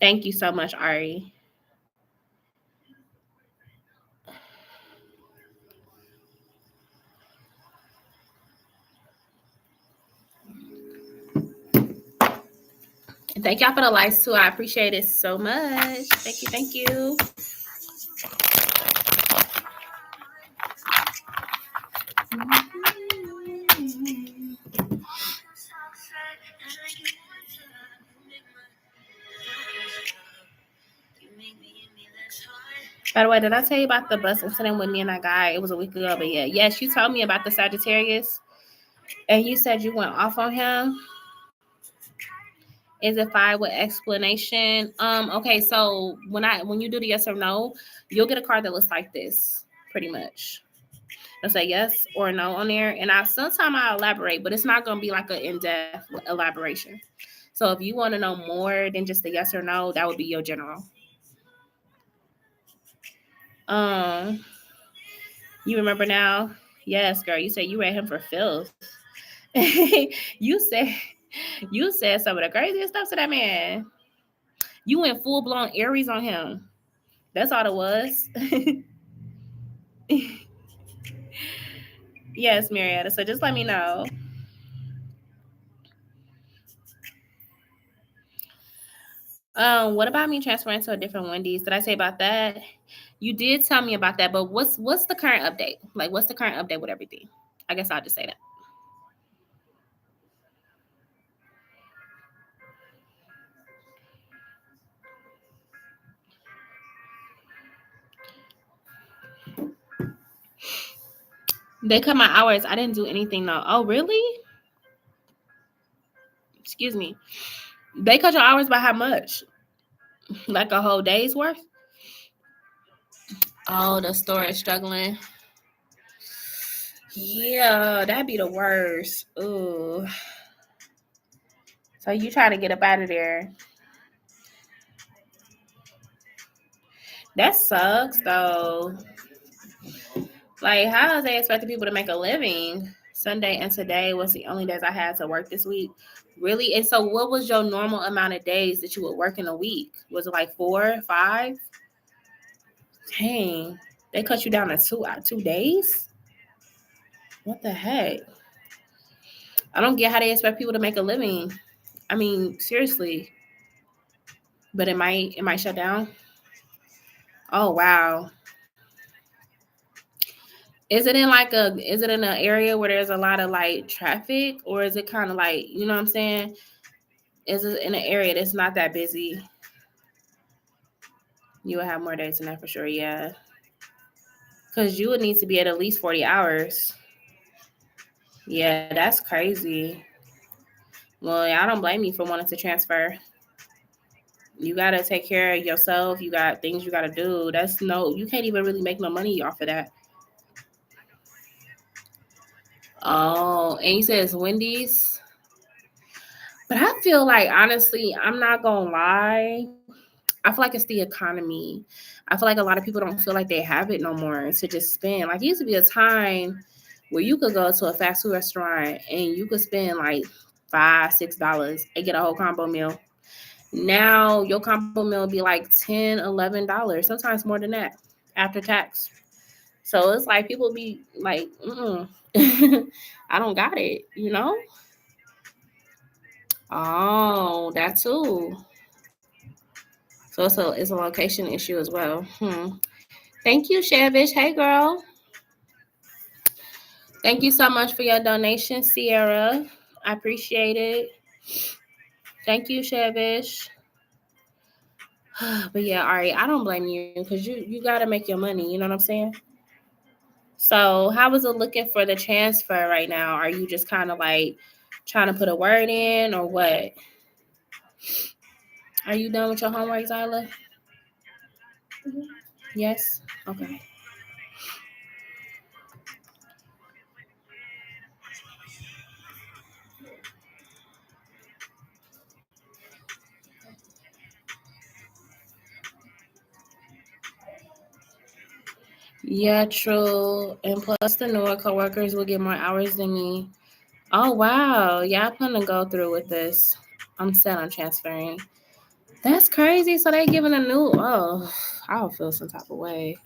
Thank you so much, Ari. And thank y'all for the likes too. I appreciate it so much. Thank you. Thank you. By the way, did I tell you about the bus incident with me and that guy? It was a week ago, but yeah. Yes, you told me about the Sagittarius. And you said you went off on him. Is it 5 with explanation? Okay, so when you do the yes or no, you'll get a card that looks like this, pretty much. It'll say yes or no on there. And sometimes I'll elaborate, but it's not gonna be like an in-depth elaboration. So if you want to know more than just the yes or no, that would be your general. You remember now? Yes, girl. You said you read him for filth. you said some of the craziest stuff to that man. You went full blown Aries on him. That's all it was. Yes, Marietta. So just let me know. What about me transferring to a different Wendy's? Did I say about that? You did tell me about that, but what's the current update? Like, what's the current update with everything? I guess I'll just say that. They cut my hours. I didn't do anything though. Oh, really? Excuse me. They cut your hours by how much? Like a whole day's worth? Oh, the store is struggling. Yeah, that'd be the worst. Ooh. So you trying to get up out of there. That sucks though. Like, how is they expecting people to make a living? Sunday and today was the only days I had to work this week. Really? And so what was your normal amount of days that you would work in a week? Was it like 4, 5? Dang. They cut you down to 2 days? What the heck? I don't get how they expect people to make a living. I mean, seriously. But it might shut down. Oh wow. Is it in an area where there's a lot of like traffic, or is it kind of like, you know what I'm saying? Is it in an area that's not that busy? You would have more days than that for sure, yeah. Because you would need to be at least 40 hours. Yeah, that's crazy. Well, I don't blame you for wanting to transfer. You got to take care of yourself. You got things you got to do. You can't even really make no money off of that. Oh, and you said it's Wendy's. But I feel like, honestly, I'm not going to lie. I feel like it's the economy. I feel like a lot of people don't feel like they have it no more to just spend. Like, it used to be a time where you could go to a fast food restaurant and you could spend like $5, $6 and get a whole combo meal. Now your combo meal will be like $10, $11, sometimes more than that after tax. So it's like people be like, I don't got it, you know? Oh, that too. So it's a location issue as well. Thank you, Shavish. Hey, girl. Thank you so much for your donation, Sierra. I appreciate it. Thank you, Shavish. But yeah, Ari, I don't blame you because you got to make your money. You know what I'm saying? So how is it looking for the transfer right now? Are you just kind of like trying to put a word in or what? Are you done with your homework, Zyla? Yes? Okay. Yeah, true. And plus the newer coworkers will get more hours than me. Oh wow. Yeah, I plan to go through with this. I'm set on transferring. That's crazy. So they giving a new I would feel some type of way.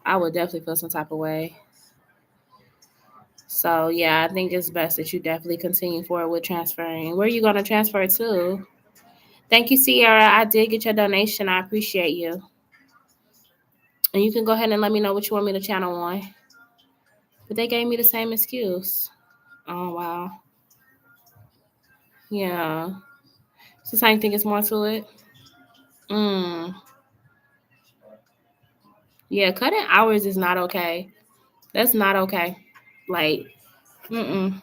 I would definitely feel some type of way. So yeah, I think it's best that you definitely continue forward with transferring. Where are you gonna transfer to? Thank you, Sierra. I did get your donation. I appreciate you. And you can go ahead and let me know what you want me to channel on. But they gave me the same excuse. Oh wow. Yeah. So I think it's more to it. Mm. Yeah, cutting hours is not okay. That's not okay. Like, mm-mm.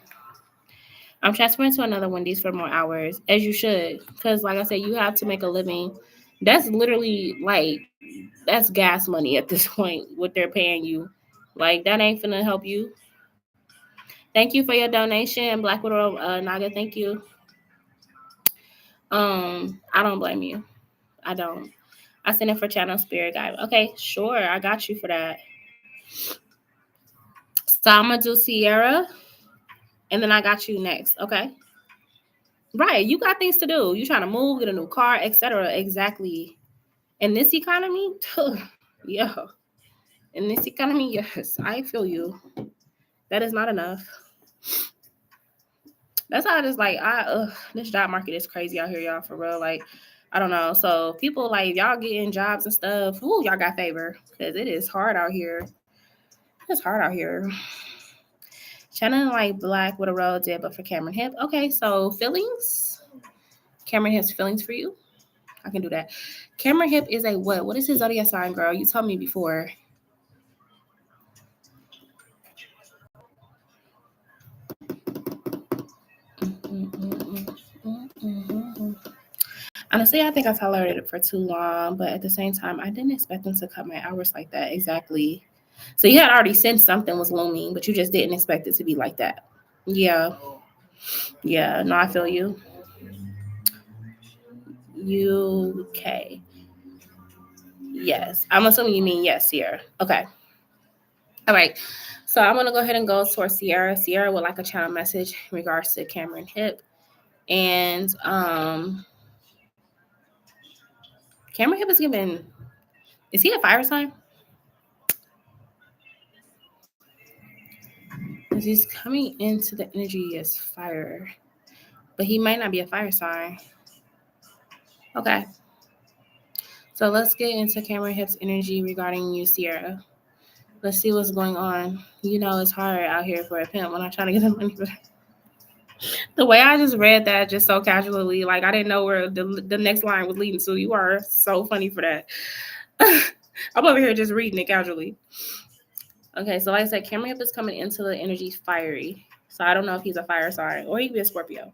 I'm transferring to another Wendy's for more hours, as you should. Because, like I said, you have to make a living. That's literally like, that's gas money at this point, what they're paying you. Like, that ain't finna help you. Thank you for your donation, Black Widow Naga. Thank you. I don't blame you. I don't. I sent it for Channel Spirit Guide. Okay, sure. I got you for that. So I'm gonna do Sierra, and then I got you next. Okay. Right. You got things to do. You trying to move, get a new car, etc. Exactly. In this economy, yeah. In this economy, yes, I feel you. That is not enough. That's how I just like this job market is crazy out here, y'all. For real, like I don't know. So people like y'all getting jobs and stuff. Ooh, y'all got favor because it is hard out here. It's hard out here. Shannon like black with a roll did, but for Cameron Hip. Okay, so feelings. Cameron Hip's feelings for you. I can do that. Cameron Hip is a what? What is his zodiac sign, girl? You told me before. Honestly, I think I tolerated it for too long, but at the same time, I didn't expect them to cut my hours like that exactly. So you had already sensed something was looming, but you just didn't expect it to be like that. Yeah. Yeah. No, I feel you. UK. Yes. I'm assuming you mean yes, Sierra. Okay. All right. So I'm gonna go ahead and go towards Sierra. Sierra would like a channel message in regards to Cameron Hip. And Cameron Hip is given, is he a fire sign? Because he's coming into the energy as fire. But he might not be a fire sign. Okay. So let's get into Cameron Hip's energy regarding you, Sierra. Let's see what's going on. You know it's hard out here for a pimp when I'm trying to get the money back. The way I just read that just so casually, like I didn't know where the next line was leading to. You are so funny for that. I'm over here just reading it casually. Okay, so like I said, Cameron Hip is coming into the energy fiery. So I don't know if he's a fire sign or he could be a Scorpio.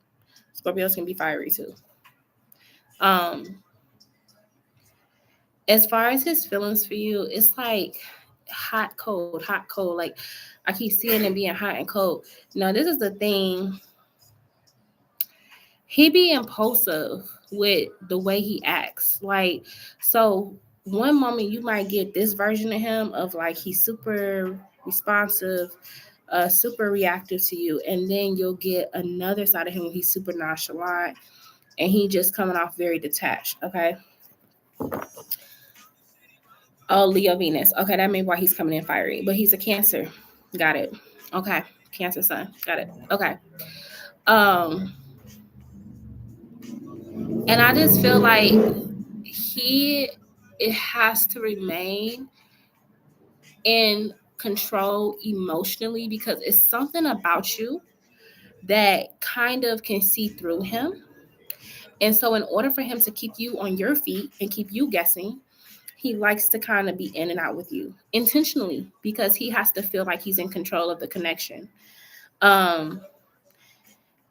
Scorpios can be fiery too. As far as his feelings for you, it's like hot, cold, hot, cold. Like I keep seeing it being hot and cold. Now, this is the thing. He be impulsive with the way he acts. Like, so one moment you might get this version of him of like he's super responsive, super reactive to you, and then you'll get another side of him where he's super nonchalant and he just coming off very detached. Okay. Oh, Leo Venus. Okay, that may be why he's coming in fiery. But he's a Cancer. Got it. Okay. Cancer sun. Got it. Okay. Um, and I just feel like it has to remain in control emotionally because it's something about you that kind of can see through him. And so in order for him to keep you on your feet and keep you guessing, he likes to kind of be in and out with you intentionally because he has to feel like he's in control of the connection. Um,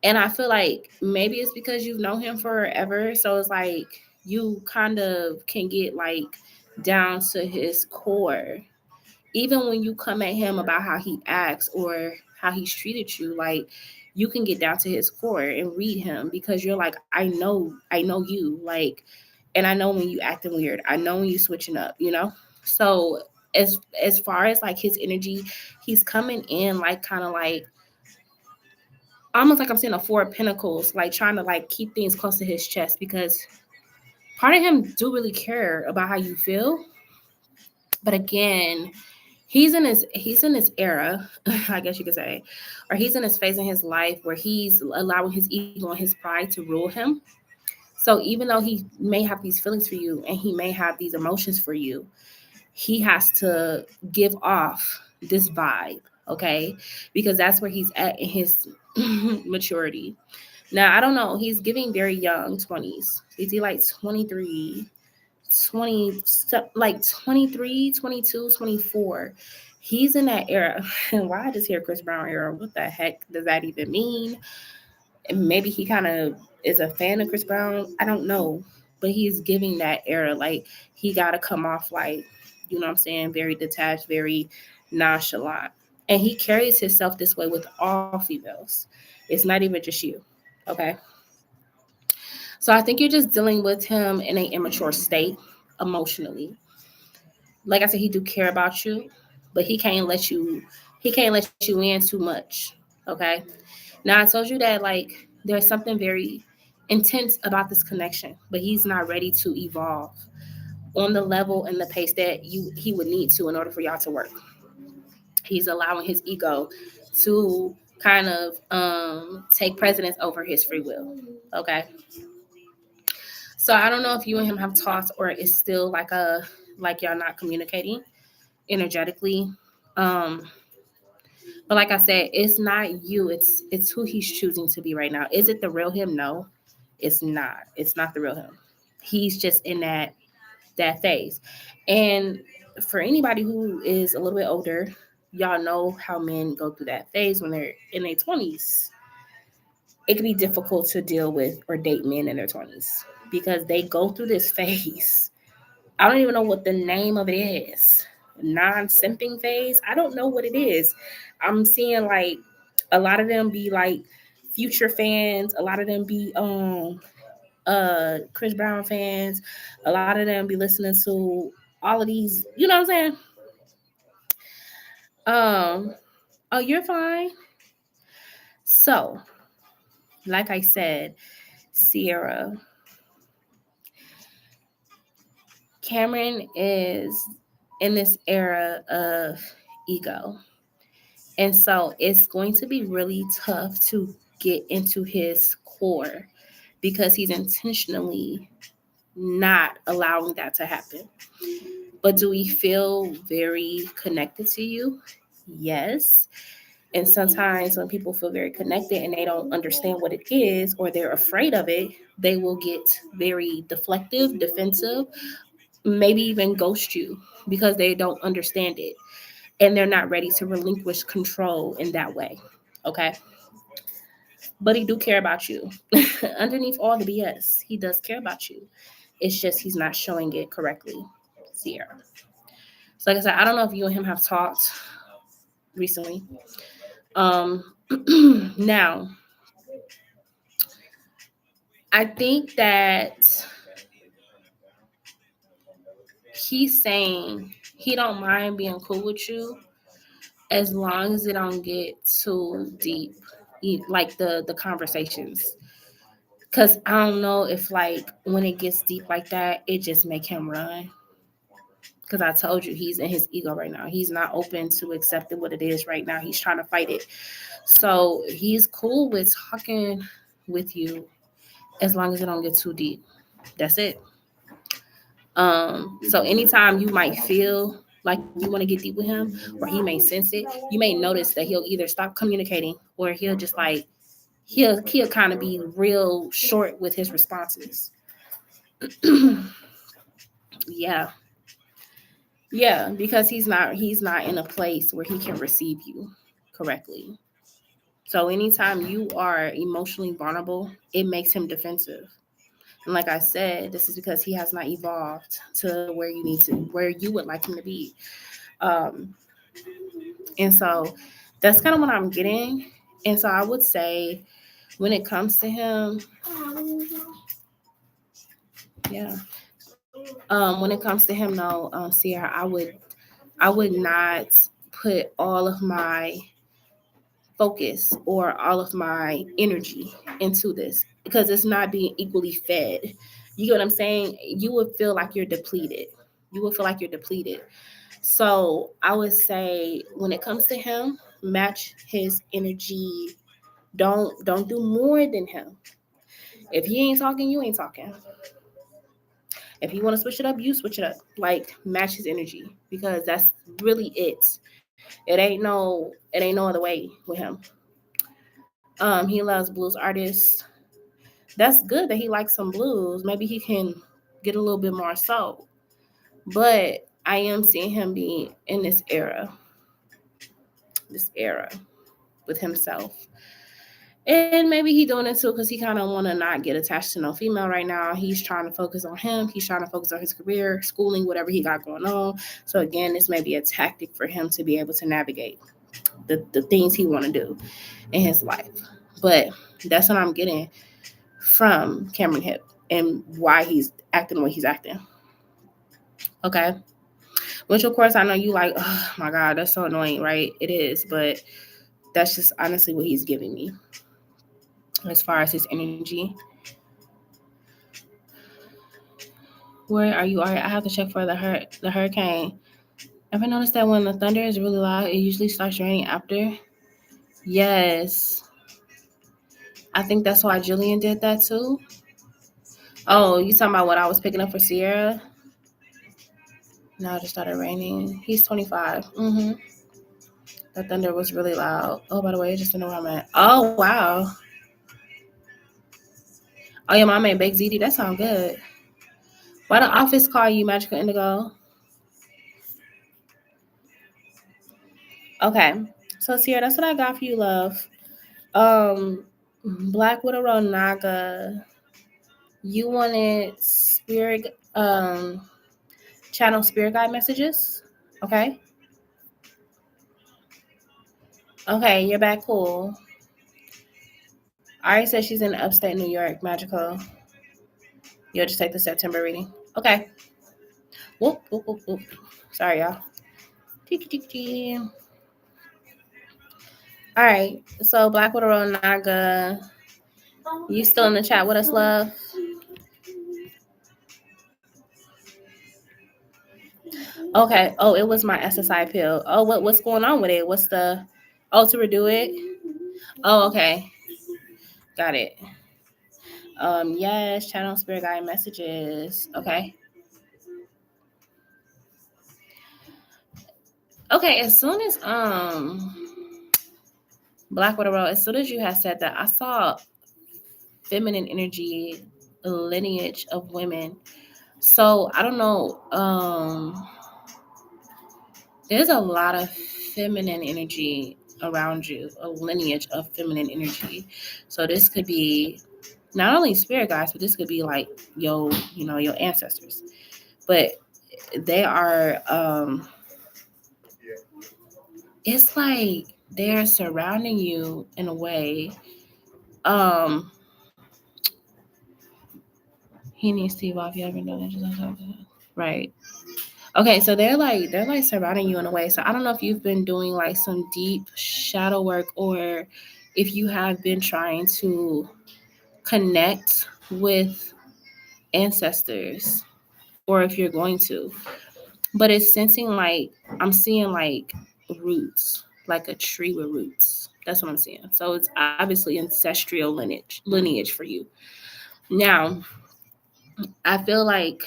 and I feel like maybe it's because you've known him forever. So it's like you kind of can get like down to his core. Even when you come at him about how he acts or how he's treated you, like you can get down to his core and read him because you're like, I know you. Like, and I know when you acting weird. I know when you switching up, you know? So as far as like his energy, he's coming in like kind of like almost like I'm seeing a Four of Pentacles, like trying to like keep things close to his chest because part of him do really care about how you feel. But again, he's in his era, I guess you could say, or he's in his phase in his life where he's allowing his ego and his pride to rule him. So even though he may have these feelings for you and he may have these emotions for you, he has to give off this vibe, okay? Because that's where he's at in his maturity. Now, I don't know. He's giving very young 20s. Is he like 23, 20, like 23, 22, 24? He's in that era. Why I just hear Chris Brown era? What the heck does that even mean? And maybe he kind of is a fan of Chris Brown. I don't know. But he's giving that era. Like, he got to come off like, you know what I'm saying? Very detached, very nonchalant. And he carries himself this way with all females. It's not even just you. Okay. So I think you're just dealing with him in an immature state emotionally. Like I said, he do care about you, but he can't let you in too much. Okay. Now I told you that like there's something very intense about this connection, but he's not ready to evolve on the level and the pace that he would need to in order for y'all to work. He's allowing his ego to kind of take precedence over his free will. Okay. So I don't know if you and him have talked, or it's still like y'all not communicating energetically. Um, but like I said, it's not you. It's who he's choosing to be right now. Is it the real him? No, it's not. It's not the real him. He's just in that phase. And for anybody who is a little bit older, y'all know how men go through that phase when they're in their 20s. It can be difficult to deal with or date men in their 20s because they go through this phase. I don't even know what the name of it is. Non-simping phase. I don't know what it is. I'm seeing like a lot of them be like Future fans. A lot of them be Chris Brown fans. A lot of them be listening to all of these. You know what I'm saying? Oh, you're fine. So, like I said, Sierra, Cameron is in this era of ego. And so it's going to be really tough to get into his core because he's intentionally not allowing that to happen. But do we feel very connected to you? Yes. And sometimes when people feel very connected and they don't understand what it is or they're afraid of it, they will get very deflective, defensive, maybe even ghost you because they don't understand it and they're not ready to relinquish control in that way. Okay. But he do care about you. Underneath all the BS, he does care about you. It's just he's not showing it correctly. Sierra. So like I said, I don't know if you and him have talked recently. Now, I think that he's saying he don't mind being cool with you as long as it don't get too deep, like the conversations. Cause I don't know if like when it gets deep like that, it just make him run. Cause I told you he's in his ego right now. He's not open to accepting what it is right now. He's trying to fight it. So he's cool with talking with you as long as it don't get too deep. That's it. So anytime you might feel like you want to get deep with him, or he may sense it, you may notice that he'll either stop communicating or he'll just like he'll kind of be real short with his responses. Yeah. Yeah, because he's not in a place where he can receive you correctly. So anytime you are emotionally vulnerable, it makes him defensive. And like I said, this is because he has not evolved to where you would like him to be. Um, and so that's kind of what I'm getting. And so I would say when it comes to him, yeah. When it comes to him, though, Sierra, I would not put all of my focus or all of my energy into this because it's not being equally fed. You get what I'm saying? You would feel like you're depleted. You would feel like you're depleted. So I would say when it comes to him, match his energy. Don't do more than him. If he ain't talking, you ain't talking. If you want to switch it up, you switch it up. Like match his energy because that's really it. It ain't no other way with him. He loves blues artists. That's good that he likes some blues. Maybe he can get a little bit more soul. But I am seeing him be in this era with himself. And maybe he doing it too because he kind of want to not get attached to no female right now. He's trying to focus on him. He's trying to focus on his career, schooling, whatever he got going on. So again, this may be a tactic for him to be able to navigate the things he want to do in his life. But that's what I'm getting from Cameron Hip and why he's acting the way he's acting. Okay. Which of course I know you like, oh my God, that's so annoying, right? It is, but that's just honestly what he's giving me as far as his energy. Where are you? All right, I have to check for the hurricane. Ever noticed that when the thunder is really loud, it usually starts raining after? Yes. I think that's why Julian did that too. Oh, you talking about what I was picking up for Sierra? Now it just started raining. He's 25. Mm-hmm. The thunder was really loud. Oh, by the way, I just don't know where I'm at. Oh, wow. Oh, your mom made baked ziti. That sounds good. Why the office call you Magical Indigo? Okay. So, Sierra, that's what I got for you, love. Black Widow Naga. You wanted spirit, channel spirit guide messages. Okay. Okay, you're back. Cool. Ari said she's in upstate New York. Magical. You'll just take the September reading. Okay. Whoop, whoop, whoop, whoop. Sorry, y'all. All right. So, Black Widow Naga. You still in the chat with us, love? Okay. Oh, it was my SSI pill. Oh, what's going on with it? What's the to redo it? Oh, okay. Got it. Yes, channel spirit guide messages. Okay. Okay, as soon as Black Widow, as soon as you had said that, I saw feminine energy lineage of women. So I don't know. There's a lot of feminine energy around you, a lineage of feminine energy. So this could be not only spirit guides, but this could be like your ancestors. But they are it's like they're surrounding you in a way. He needs to evolve. You ever done it? Right. Okay, so they're like surrounding you in a way. So I don't know if you've been doing like some deep shadow work, or if you have been trying to connect with ancestors, or if you're going to. But it's sensing like I'm seeing like roots, like a tree with roots. That's what I'm seeing. So it's obviously ancestral lineage for you. Now, I feel like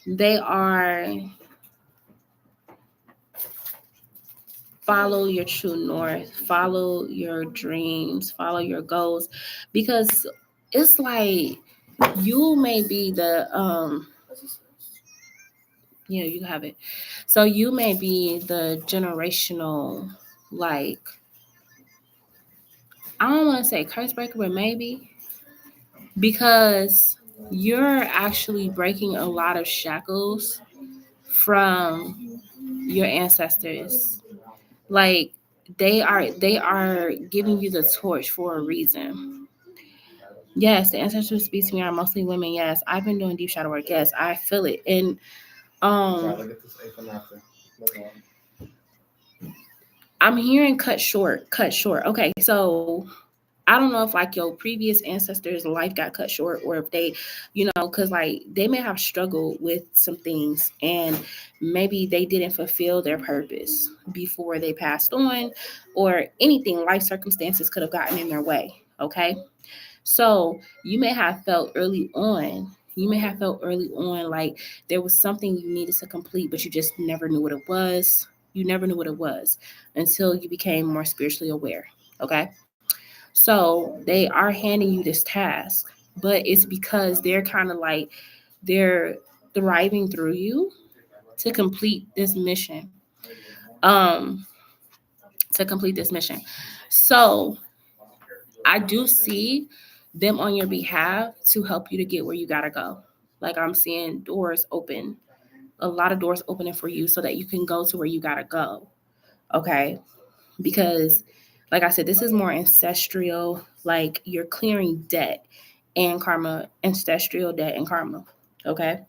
they are follow your true north, follow your dreams, follow your goals, because it's like you may be the you have it. So you may be the generational, like, I don't want to say curse breaker, but maybe, because you're actually breaking a lot of shackles from your ancestors. Like they are giving you the torch for a reason. Yes, the ancestors speak to me are mostly women. Yes, I've been doing deep shadow work. Yes, I feel it. And I'm hearing cut short. Okay, so I don't know if like your previous ancestors' life got cut short, or if they, because like they may have struggled with some things, and maybe they didn't fulfill their purpose before they passed on, or anything. Life circumstances could have gotten in their way. Okay, so you may have felt early on. Like there was something you needed to complete, but you just never knew what it was. You never knew what it was until you became more spiritually aware. Okay. So they are handing you this task, but it's because they're kind of like they're thriving through you to complete this mission. Um, to complete this mission. So I do see them on your behalf to help you to get where you gotta go. Like I'm seeing doors open, a lot of doors opening for you so that you can go to where you gotta go. Okay. Because like I said, this is more ancestral, like you're clearing debt and karma, ancestral debt and karma. Okay.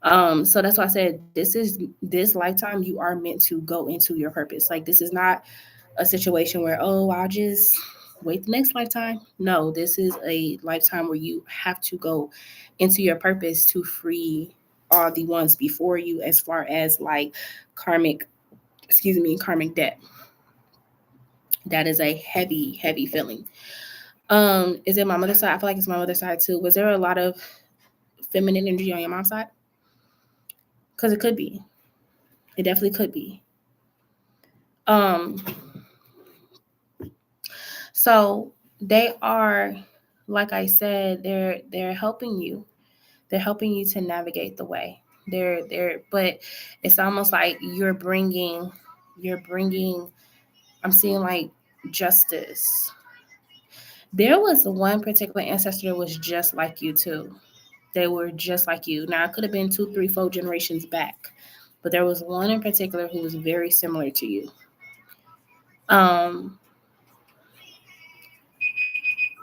So that's why I said this lifetime you are meant to go into your purpose. Like this is not a situation where, oh, I'll just wait the next lifetime. No, this is a lifetime where you have to go into your purpose to free all the ones before you, as far as like karmic debt. That is a heavy, heavy feeling. Is it my mother's side? I feel like it's my mother's side too. Was there a lot of feminine energy on your mom's side? Because it could be. It definitely could be. So they are, like I said, they're helping you. They're helping you to navigate the way. But it's almost like you're bringing. I'm seeing like justice. There was one particular ancestor that was just like you too. They were just like you. Now it could have been 2, 3, 4 generations back, but there was one in particular who was very similar to you. Um,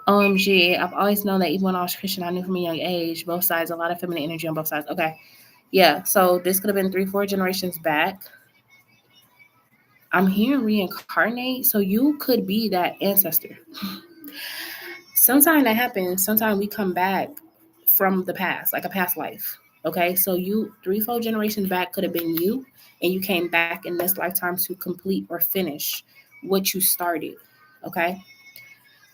OMG, I've always known that even when I was Christian, I knew from a young age, both sides, a lot of feminine energy on both sides. Okay. Yeah. So this could have been 3, 4 generations back. I'm hearing reincarnate. So you could be that ancestor. Sometimes that happens. Sometimes we come back from the past, like a past life. Okay. So you 3, 4 generations back could have been you, and you came back in this lifetime to complete or finish what you started. Okay,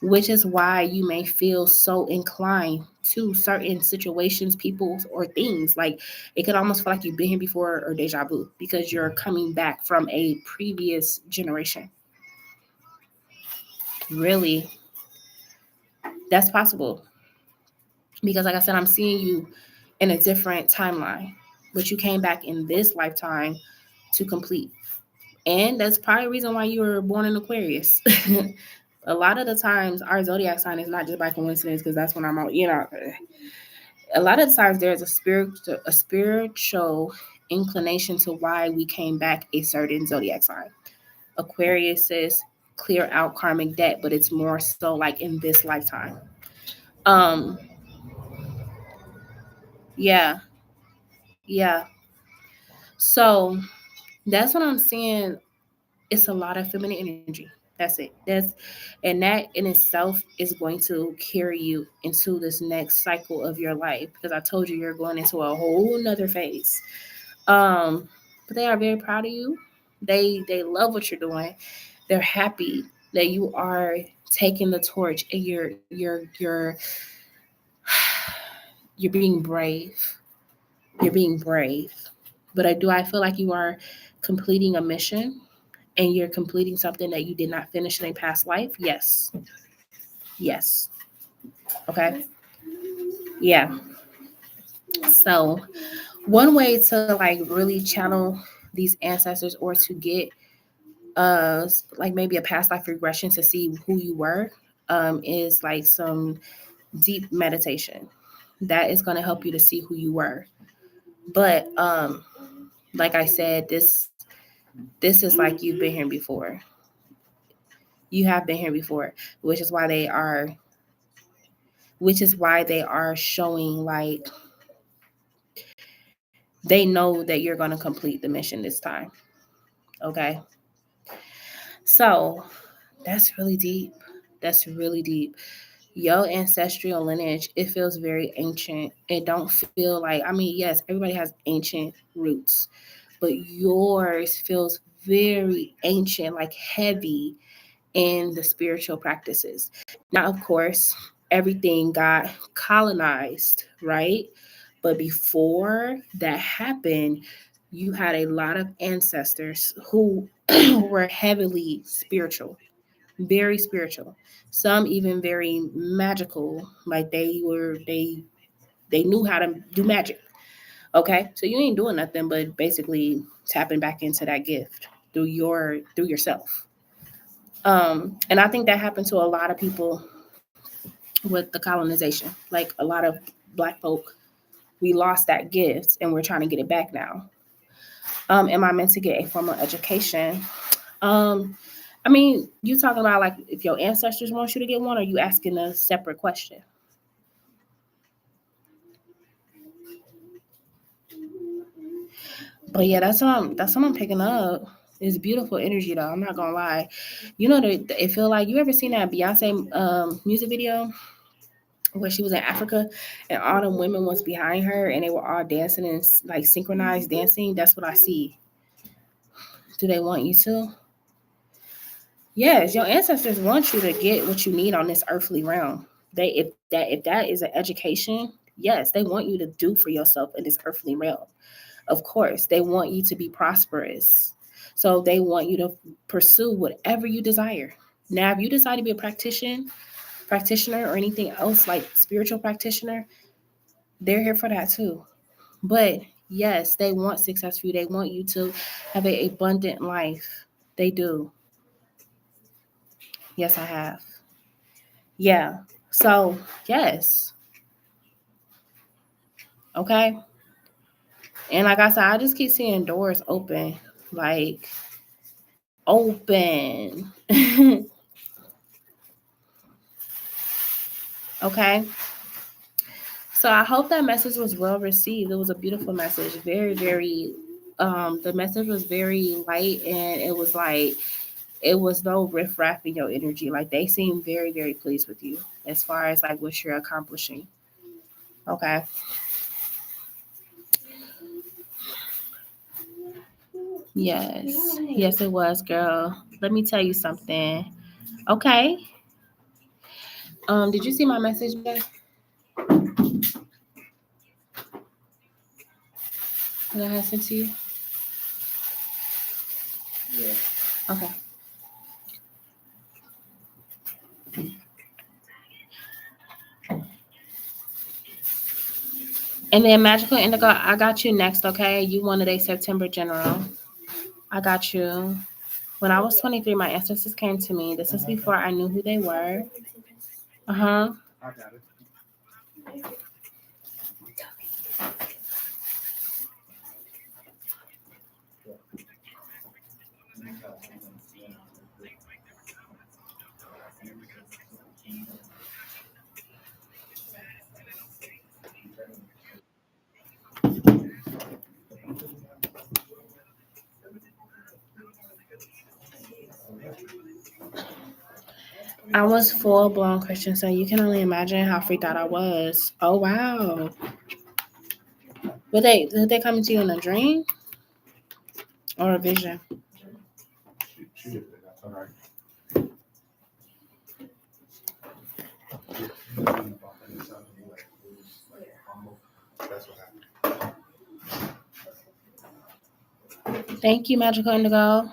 which is why you may feel so inclined to certain situations, people, or things. Like it could almost feel like you've been here before or deja vu because you're coming back from a previous generation. Really, that's possible because, like I said, I'm seeing you in a different timeline, but you came back in this lifetime to complete. And that's probably the reason why you were born in Aquarius. A lot of the times, our zodiac sign is not just by coincidence because that's when I'm out, a lot of times there's a spiritual inclination to why we came back a certain zodiac sign. Aquarius is clear out karmic debt, but it's more so like in this lifetime. Um, yeah, yeah. So that's what I'm saying. It's a lot of feminine energy. That's it. And that in itself is going to carry you into this next cycle of your life because I told you you're going into a whole nother phase. But they are very proud of you. They love what you're doing. They're happy that you are taking the torch and you're being brave. You're being brave. But I feel like you are completing a mission and you're completing something that you did not finish in a past life. Yes. Yes. Okay. Yeah. So one way to like really channel these ancestors or to get like maybe a past life regression to see who you were is like some deep meditation that is going to help you to see who you were. But like I said, this is like you've been here before. You have been here before, which is why they are showing like they know that you're going to complete the mission this time. Okay, so that's really deep. That's really deep. Your ancestral lineage, it feels very ancient. It don't feel like, I mean, yes, everybody has ancient roots, but yours feels very ancient, like heavy in the spiritual practices. Now, of course, everything got colonized, right? But before that happened, you had a lot of ancestors who were heavily spiritual, very spiritual. Some even very magical, like they knew how to do magic. Okay, so you ain't doing nothing but basically tapping back into that gift through yourself. And I think that happened to a lot of people with the colonization. Like a lot of Black folk, we lost that gift and we're trying to get it back now. Am I meant to get a formal education? Um, I mean, you talking about like if your ancestors want you to get one, or you asking a separate question? But yeah, that's what I'm picking up. It's beautiful energy though. I'm not gonna lie. It feel like you ever seen that Beyonce music video where she was in Africa and all the women was behind her and they were all dancing and like synchronized dancing. That's what I see. Do they want you to? Yes, your ancestors want you to get what you need on this earthly realm. If that is an education, yes, they want you to do for yourself in this earthly realm. Of course, they want you to be prosperous. So they want you to pursue whatever you desire. Now, if you decide to be a practitioner or anything else like spiritual practitioner, they're here for that too. But yes, they want success for you. They want you to have an abundant life. They do. Yes, I have. Yeah. So, yes. Okay. And like I said, I just keep seeing doors open. Like, open. Okay. So I hope that message was well received. It was a beautiful message. Very, very the message was very light, and it was like it was no riffraff in your energy. Like they seemed very, very pleased with you as far as like what you're accomplishing. Okay. Yes. Yes, it was, girl. Let me tell you something. Okay. Did you see my message back that I had sent to you? Yeah. Okay. And then Magical Indigo, I got you next, okay? You wanted a September general. I got you. When I was 23, my ancestors came to me. This is before I knew who they were. Uh-huh. I got it. I was full blown Christian, so you can only imagine how freaked out I was. Oh wow. But did they come to you in a dream or a vision? Thank you, Magical Indigo.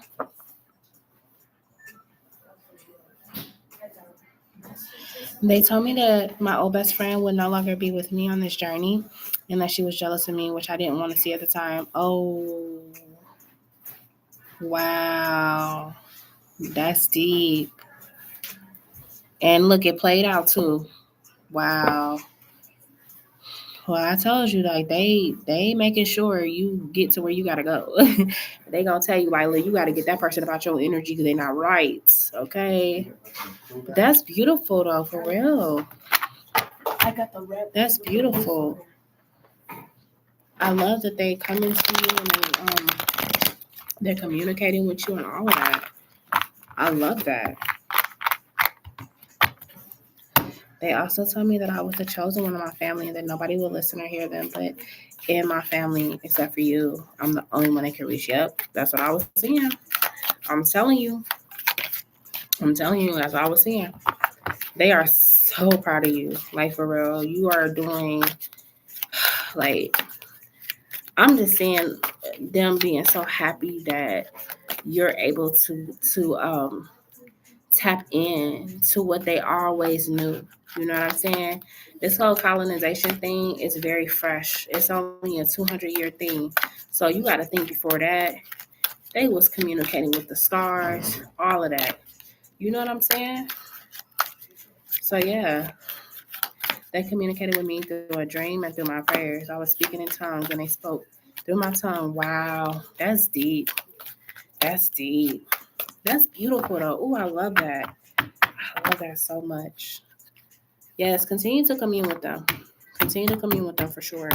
They told me that my old best friend would no longer be with me on this journey and that she was jealous of me, which I didn't want to see at the time. Oh, wow. That's deep. And look, it played out too. Wow. Well, I told you, like they making sure you get to where you gotta go. They gonna tell you like, look, you gotta get that person about your energy because they're not right. Okay, but that's beautiful though, for real. I got the rep. That's beautiful. I love that they come into you and they're communicating with you and all of that. I love that. They also told me that I was the chosen one of my family and that nobody would listen or hear them, but in my family, except for you, I'm the only one that can reach you up. That's what I was seeing. I'm telling you. That's what I was seeing. They are so proud of you. Like, for real. You are doing, like, I'm just seeing them being so happy that you're able to tap in to what they always knew. You know what I'm saying? This whole colonization thing is very fresh. It's only a 200-year thing. So you got to think before that, they was communicating with the stars, all of that. You know what I'm saying? So yeah, they communicated with me through a dream and through my prayers. I was speaking in tongues and they spoke through my tongue. Wow, that's deep. That's deep. That's beautiful though. Oh, I love that. I love that so much. Yes, continue to commune with them. Continue to commune with them for sure.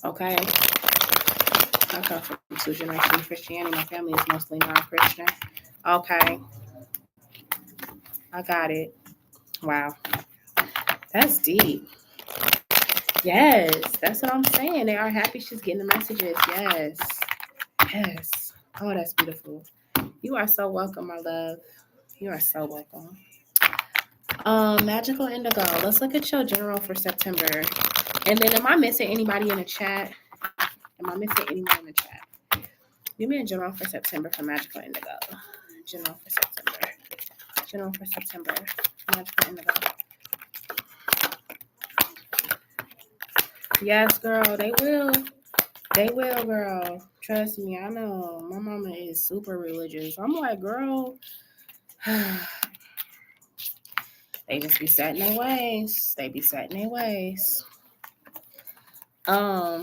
Okay. I come from two generations of Christianity. My family is mostly non-Christian. Okay. I got it. Wow. That's deep. Yes, that's what I'm saying. They are happy she's getting the messages. Yes. Yes. Oh, that's beautiful. You are so welcome, my love. You are so welcome. Magical Indigo. Let's look at your general for September. And then am I missing anybody in the chat? Am I missing anyone in the chat? Give me a general for September for Magical Indigo. General for September. General for September. Magical Indigo. Yes, girl, they will. They will, girl. Trust me, I know. My mama is super religious. I'm like, girl, they just be set in their ways. They be set in their ways. So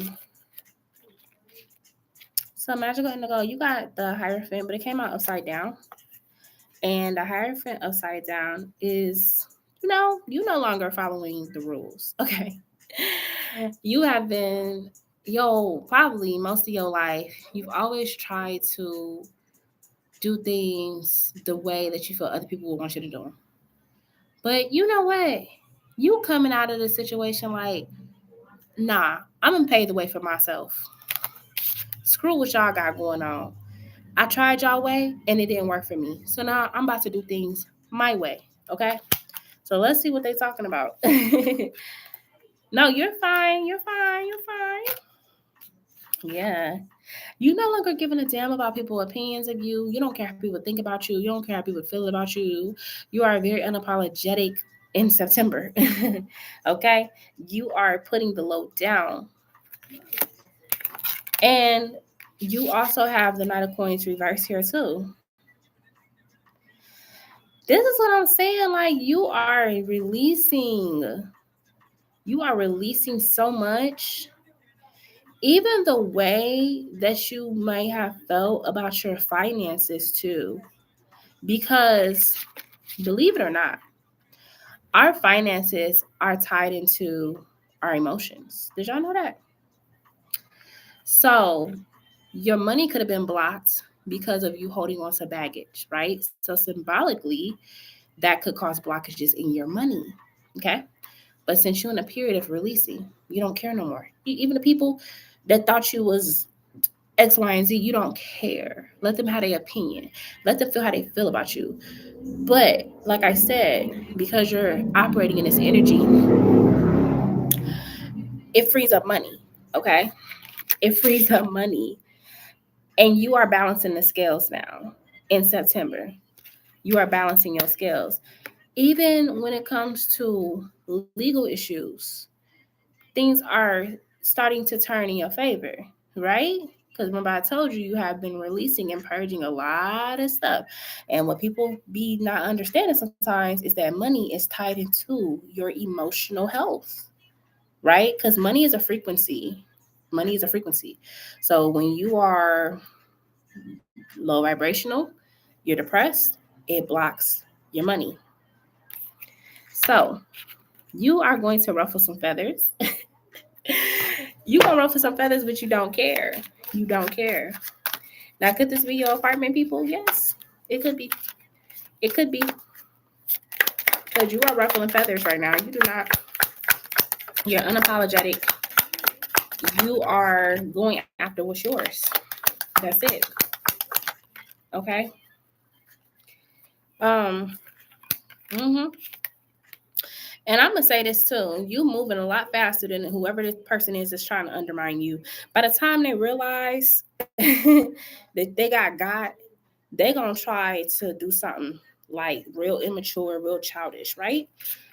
Magical Indigo, you got the Hierophant, but it came out upside down. And the Hierophant upside down is, you no longer following the rules. Okay. You have been, probably most of your life, you've always tried to do things the way that you feel other people would want you to do them. But you know what? You coming out of the situation like, nah, I'm going to pave the way for myself. Screw what y'all got going on. I tried y'all way and it didn't work for me. So now I'm about to do things my way. Okay? So let's see what they're talking about. No, you're fine. You're fine. You're fine. Yeah. You no longer giving a damn about people's opinions of you. You don't care how people think about you. You don't care how people feel about you. You are very unapologetic in September. Okay? You are putting the load down. And you also have the Knight of Coins reverse here too. This is what I'm saying. Like, you are releasing so much. Even the way that you may have felt about your finances too. Because believe it or not, our finances are tied into our emotions. Did y'all know that? So your money could have been blocked because of you holding on to baggage, right? So symbolically, that could cause blockages in your money, okay? But since you're in a period of releasing, you don't care no more. Even the people that thought you was X, Y, and Z, you don't care. Let them have their opinion. Let them feel how they feel about you. But like I said, because you're operating in this energy, it frees up money, okay? It frees up money. And you are balancing the scales now in September. You are balancing your scales. Even when it comes to legal issues, things are starting to turn in your favor, right? Because remember, I told you have been releasing and purging a lot of stuff. And what people be not understanding sometimes is that money is tied into your emotional health, right? Because money is a frequency. Money is a frequency. So when you are low vibrational, you're depressed, it blocks your money. So you are going to ruffle some feathers. You gonna ruffle some feathers, but you don't care. You don't care. Now, could this be your apartment, people? Yes, it could be. It could be. Because you are ruffling feathers right now. You do not. You're unapologetic. You are going after what's yours. That's it. Okay. And I'm gonna say this too: you moving a lot faster than whoever this person is that's trying to undermine you. By the time they realize that they got God, they're gonna try to do something like real immature, real childish, right?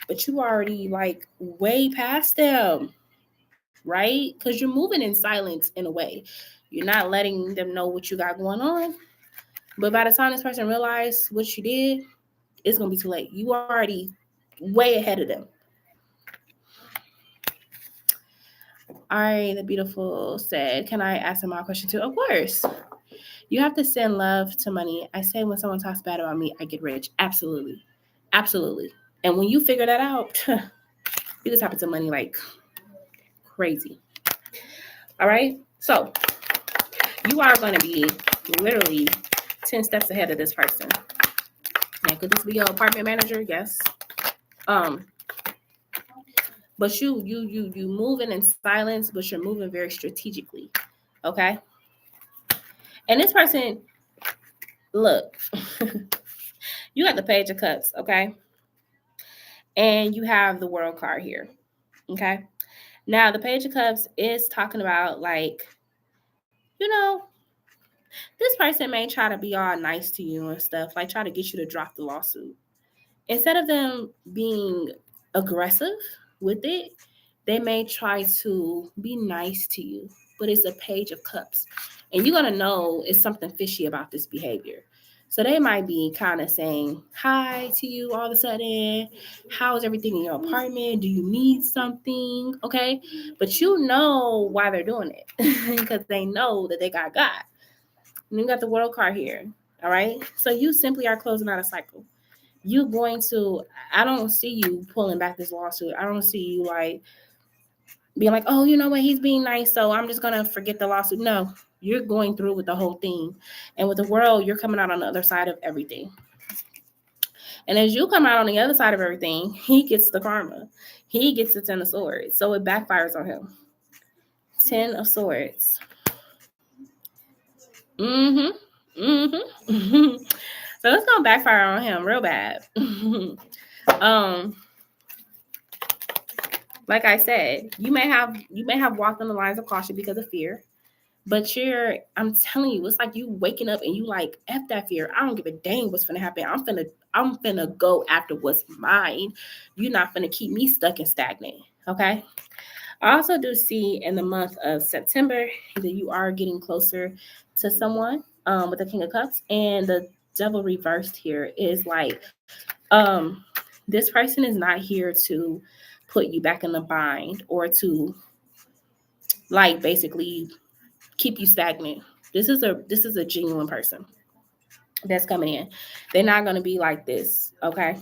But you already like way past them, right? Because you're moving in silence in a way. You're not letting them know what you got going on. But by the time this person realizes what you did, it's gonna be too late. You are already way ahead of them. All right, the beautiful said, can I ask him my question too? Of course. You have to send love to money. I say when someone talks bad about me, I get rich. Absolutely. Absolutely. And when you figure that out, you can tap into money like crazy. All right? So you are going to be literally 10 steps ahead of this person. Now, could this be your apartment manager? Yes. But you moving in silence, but you're moving very strategically. Okay? And this person, look, You got the Page of Cups, okay? And you have the World card here, okay? Now, the Page of Cups is talking about, like, you know, this person may try to be all nice to you and stuff, like try to get you to drop the lawsuit. Instead of them being aggressive with it, they may try to be nice to you, but it's a Page of Cups. And you're going to know it's something fishy about this behavior. So they might be kind of saying hi to you all of a sudden. How's everything in your apartment? Do you need something? Okay. But you know why they're doing it because they know that they got God. And you got the World card here. All right. So you simply are closing out a cycle. You're going to, I don't see you pulling back this lawsuit. I don't see you like being like, oh, you know what, he's being nice, so I'm just gonna forget the lawsuit. No, you're going through with the whole thing. And with the World, you're coming out on the other side of everything. And as you come out on the other side of everything, he gets the karma. He gets the 10 of Swords. So it backfires on him. 10 of Swords. So it's gonna backfire on him real bad. Like I said, you may have walked on the lines of caution because of fear, but I'm telling you, it's like you waking up and you like, F that fear. I don't give a dang what's gonna happen. I'm finna go after what's mine. You're not gonna keep me stuck and stagnant. Okay. I also do see in the month of September that you are getting closer to someone with the King of Cups, and the Devil reversed here is like, this person is not here to put you back in the bind or to like basically keep you stagnant. This is a genuine person that's coming in. They're not going to be like this, okay?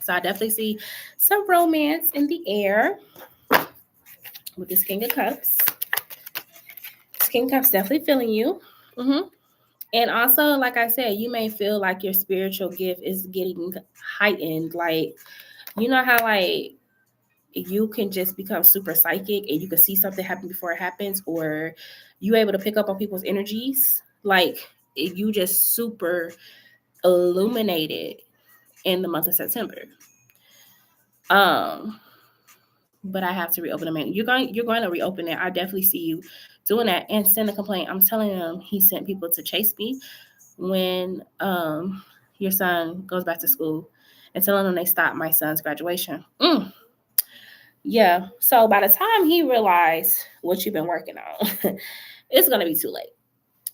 So I definitely see some romance in the air with this King of Cups. This King of Cups definitely feeling you. And also, like I said, you may feel like your spiritual gift is getting heightened. Like, you know how like you can just become super psychic and you can see something happen before it happens, or you able to pick up on people's energies. Like you just super illuminated in the month of September. But I have to reopen the mail. You're going to reopen it. I definitely see you doing that and send a complaint. I'm telling him he sent people to chase me when your son goes back to school and telling them they stopped my son's graduation. Yeah. So by the time he realized what you've been working on, it's going to be too late.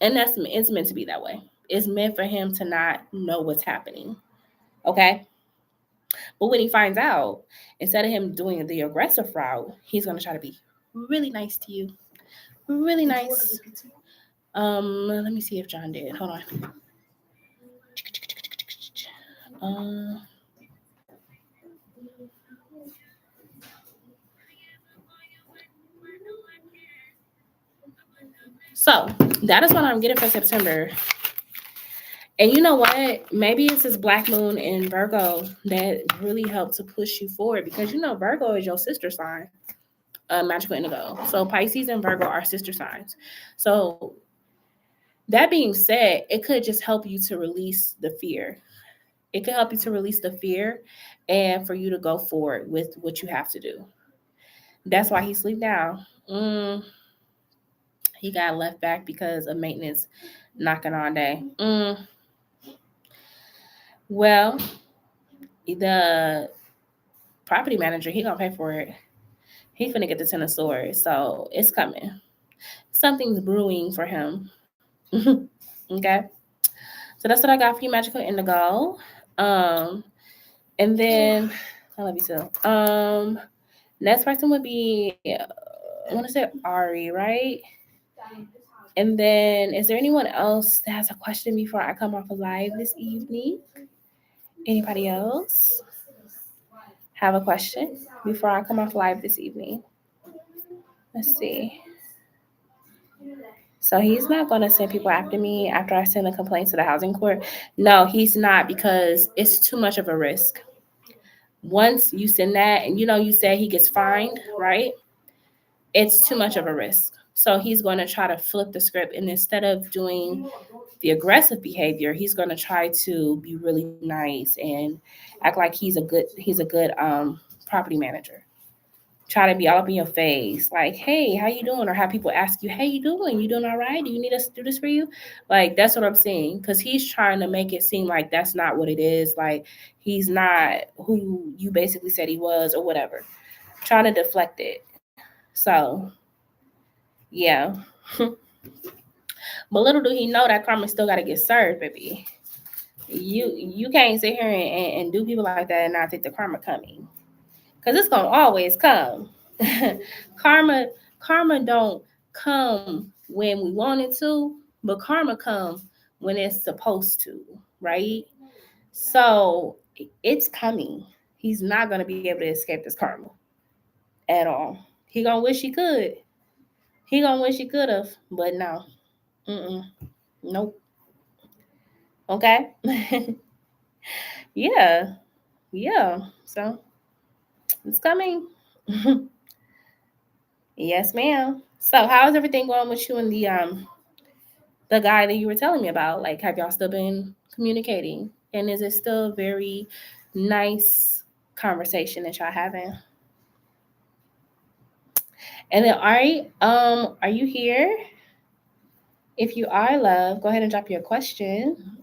And it's meant to be that way. It's meant for him to not know what's happening. Okay. But when he finds out, instead of him doing the aggressive route, he's going to try to be really nice to you. Really nice. Let me see if John did. Hold on. So that is what I'm getting for September. And you know what? Maybe it's this Black Moon in Virgo that really helped to push you forward, because you know Virgo is your sister sign, magical indigo. So Pisces and Virgo are sister signs. So that being said, it could just help you to release the fear. It could help you to release the fear and for you to go forward with what you have to do. That's why he sleep now. He got left back because of maintenance knocking all day. Well, the property manager, he gonna pay for it. He's gonna get the 10 of Swords, so it's coming. Something's brewing for him. Okay, so that's what I got for you, Magical Indigo. And then I love you too. Next person would be I want to say Ari, right? And then is there anyone else that has a question before I come off live this evening? Anybody else have a question before I come off live this evening? Let's see. So he's not going to send people after me after I send a complaint to the housing court. No, he's not, because it's too much of a risk. Once you send that and you know you said he gets fined, right? It's too much of a risk. So he's going to try to flip the script, and instead of doing the aggressive behavior, he's going to try to be really nice and act like he's a good property manager. Try to be all up in your face, like, hey, how you doing? Or have people ask you, hey, you doing? You doing all right? Do you need us to do this for you? Like, that's what I'm saying. Because he's trying to make it seem like that's not what it is. Like, he's not who you basically said he was or whatever. Trying to deflect it. So, yeah. But little do he know that karma still got to get served, baby. You can't sit here and do people like that and not think the karma coming. Because it's going to always come. karma karma don't come when we want it to, but karma come when it's supposed to, right? So it's coming. He's not going to be able to escape this karma at all. He gonna wish he could. He gonna wish he could have, but no. Nope. Okay. Yeah. Yeah. So it's coming. Yes, ma'am. So how's everything going with you and the guy that you were telling me about? Like, have y'all still been communicating? And is it still a very nice conversation that y'all having? And then Ari, are you here? If you are, love, go ahead and drop your question.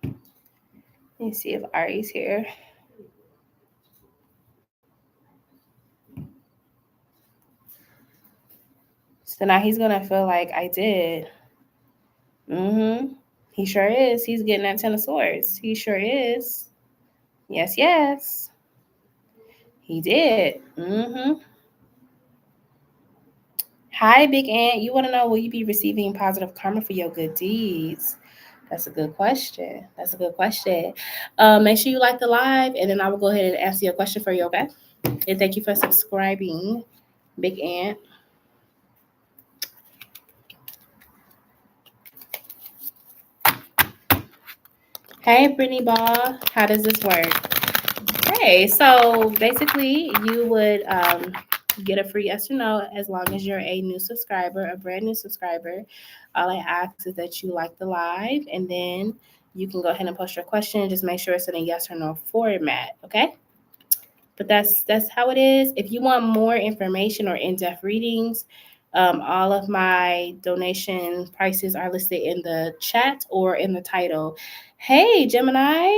Let me see if Ari's here. So now he's gonna feel like I did. He sure is. He's getting that 10 of swords. He sure is. Yes, yes. He did. Hi, Big Ant. You want to know, will you be receiving positive karma for your good deeds? That's a good question. That's a good question. Make sure you like the live, and then I will go ahead and answer your question for you, okay? And thank you for subscribing, Big Ant. Hey, Brittany Ball. How does this work? Hey, so basically, you would get a free yes or no as long as you're a new subscriber, a brand new subscriber. All I ask is that you like the live, and then you can go ahead and post your question. Just make sure it's in a yes or no format, okay? But that's how it is. If you want more information or in-depth readings, all of my donation prices are listed in the chat or in the title. Hey, Gemini,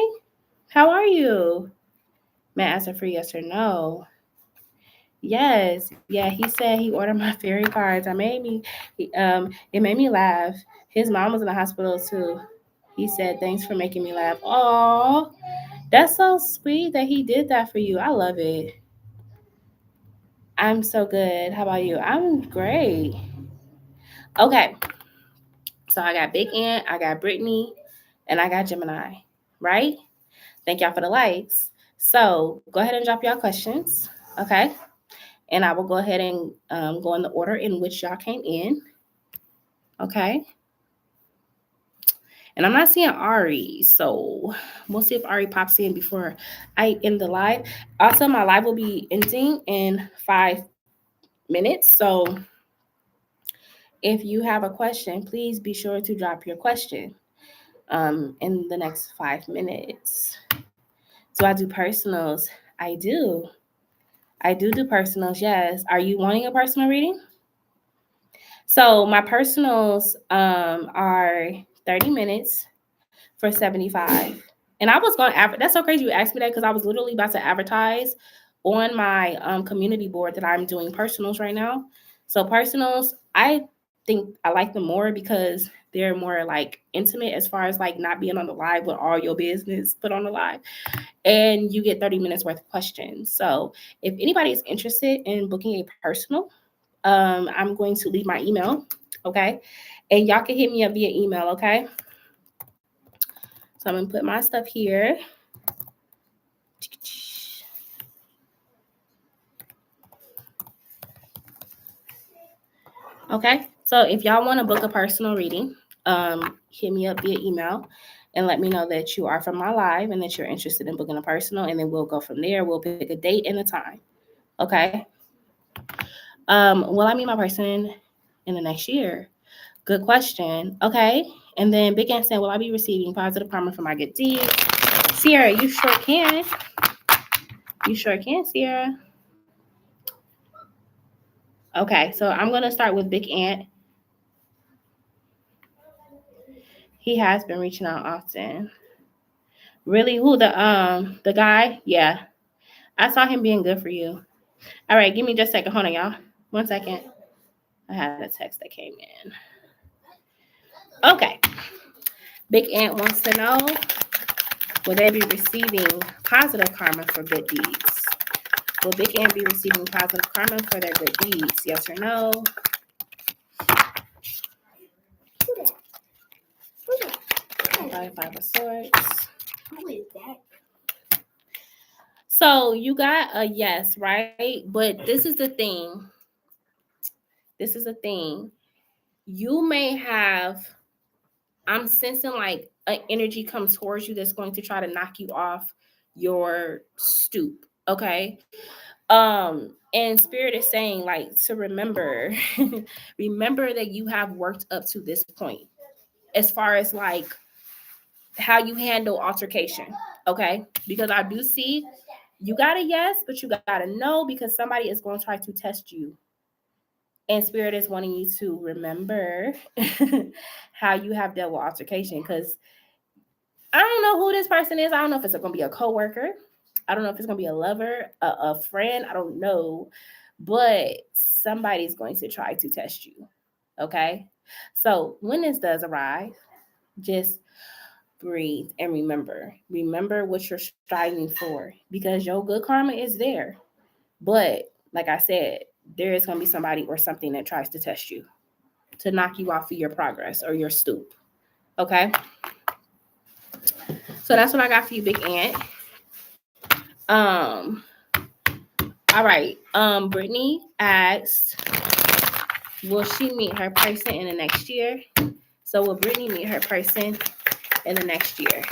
how are you? May I answer for yes or no? Yes, yeah. He said he ordered my fairy cards. It made me laugh. His mom was in the hospital too. He said, "Thanks for making me laugh." Oh, that's so sweet that he did that for you. I love it. I'm so good. How about you? I'm great. Okay, so I got Big Ant, I got Brittany, and I got Gemini. Right? Thank y'all for the likes. So go ahead and drop y'all questions. Okay. And I will go ahead and go in the order in which y'all came in. Okay. And I'm not seeing Ari, so we'll see if Ari pops in before I end the live. Also, my live will be ending in 5 minutes. So if you have a question, please be sure to drop your question in the next 5 minutes. Do I do personals? I do. I do personals, yes. Are you wanting a personal reading? So my personals are 30 minutes for $75. And I was going to that's so crazy you asked me that, because I was literally about to advertise on my community board that I'm doing personals right now. So personals, I think I like them more because they're more like intimate, as far as like not being on the live with all your business put on the live. And you get 30 minutes worth of questions. So if anybody is interested in booking a personal, I'm going to leave my email, okay? And y'all can hit me up via email, okay? So I'm going to put my stuff here. Okay, so if y'all want to book a personal reading, hit me up via email. and let me know that you are from my live and that you're interested in booking a personal, and then we'll go from there. We'll pick a date and a time. Okay. Will I meet my person in the next year? Good question. Okay. And then Big Ant said, will I be receiving positive karma for my good deeds? Sierra, you sure can. You sure can, Sierra. Okay, so I'm gonna start with Big Ant. He has been reaching out often. Really? Who, the guy? Yeah. I saw him being good for you. All right, give me just a second. Hold on, y'all. 1 second. I had a text that came in. Okay. Big Ant wants to know, will they be receiving positive karma for good deeds? Will Big Ant be receiving positive karma for their good deeds? Yes or no? Five of Swords. Who is that? So you got a yes, right? But this is the thing. This is the thing. You may have, I'm sensing like an energy comes towards you that's going to try to knock you off your stoop. Okay. And Spirit is saying like to remember, remember that you have worked up to this point as far as like how you handle altercation. Okay. Because I do see you got a yes, but you got a no because somebody is going to try to test you. And Spirit is wanting you to remember how you have dealt with altercation. Because I don't know who this person is. I don't know if it's going to be a coworker. I don't know if it's going to be a lover, a friend. I don't know. But somebody's going to try to test you. Okay? So when this does arrive, just breathe and remember. Remember what you're striving for. Because your good karma is there. But like I said, there is going to be somebody or something that tries to test you, to knock you off of your progress or your stoop. Okay? So that's what I got for you, Big Ant. All right. Brittany asked, will she meet her person in the next year? So will Brittany meet her person in the next year?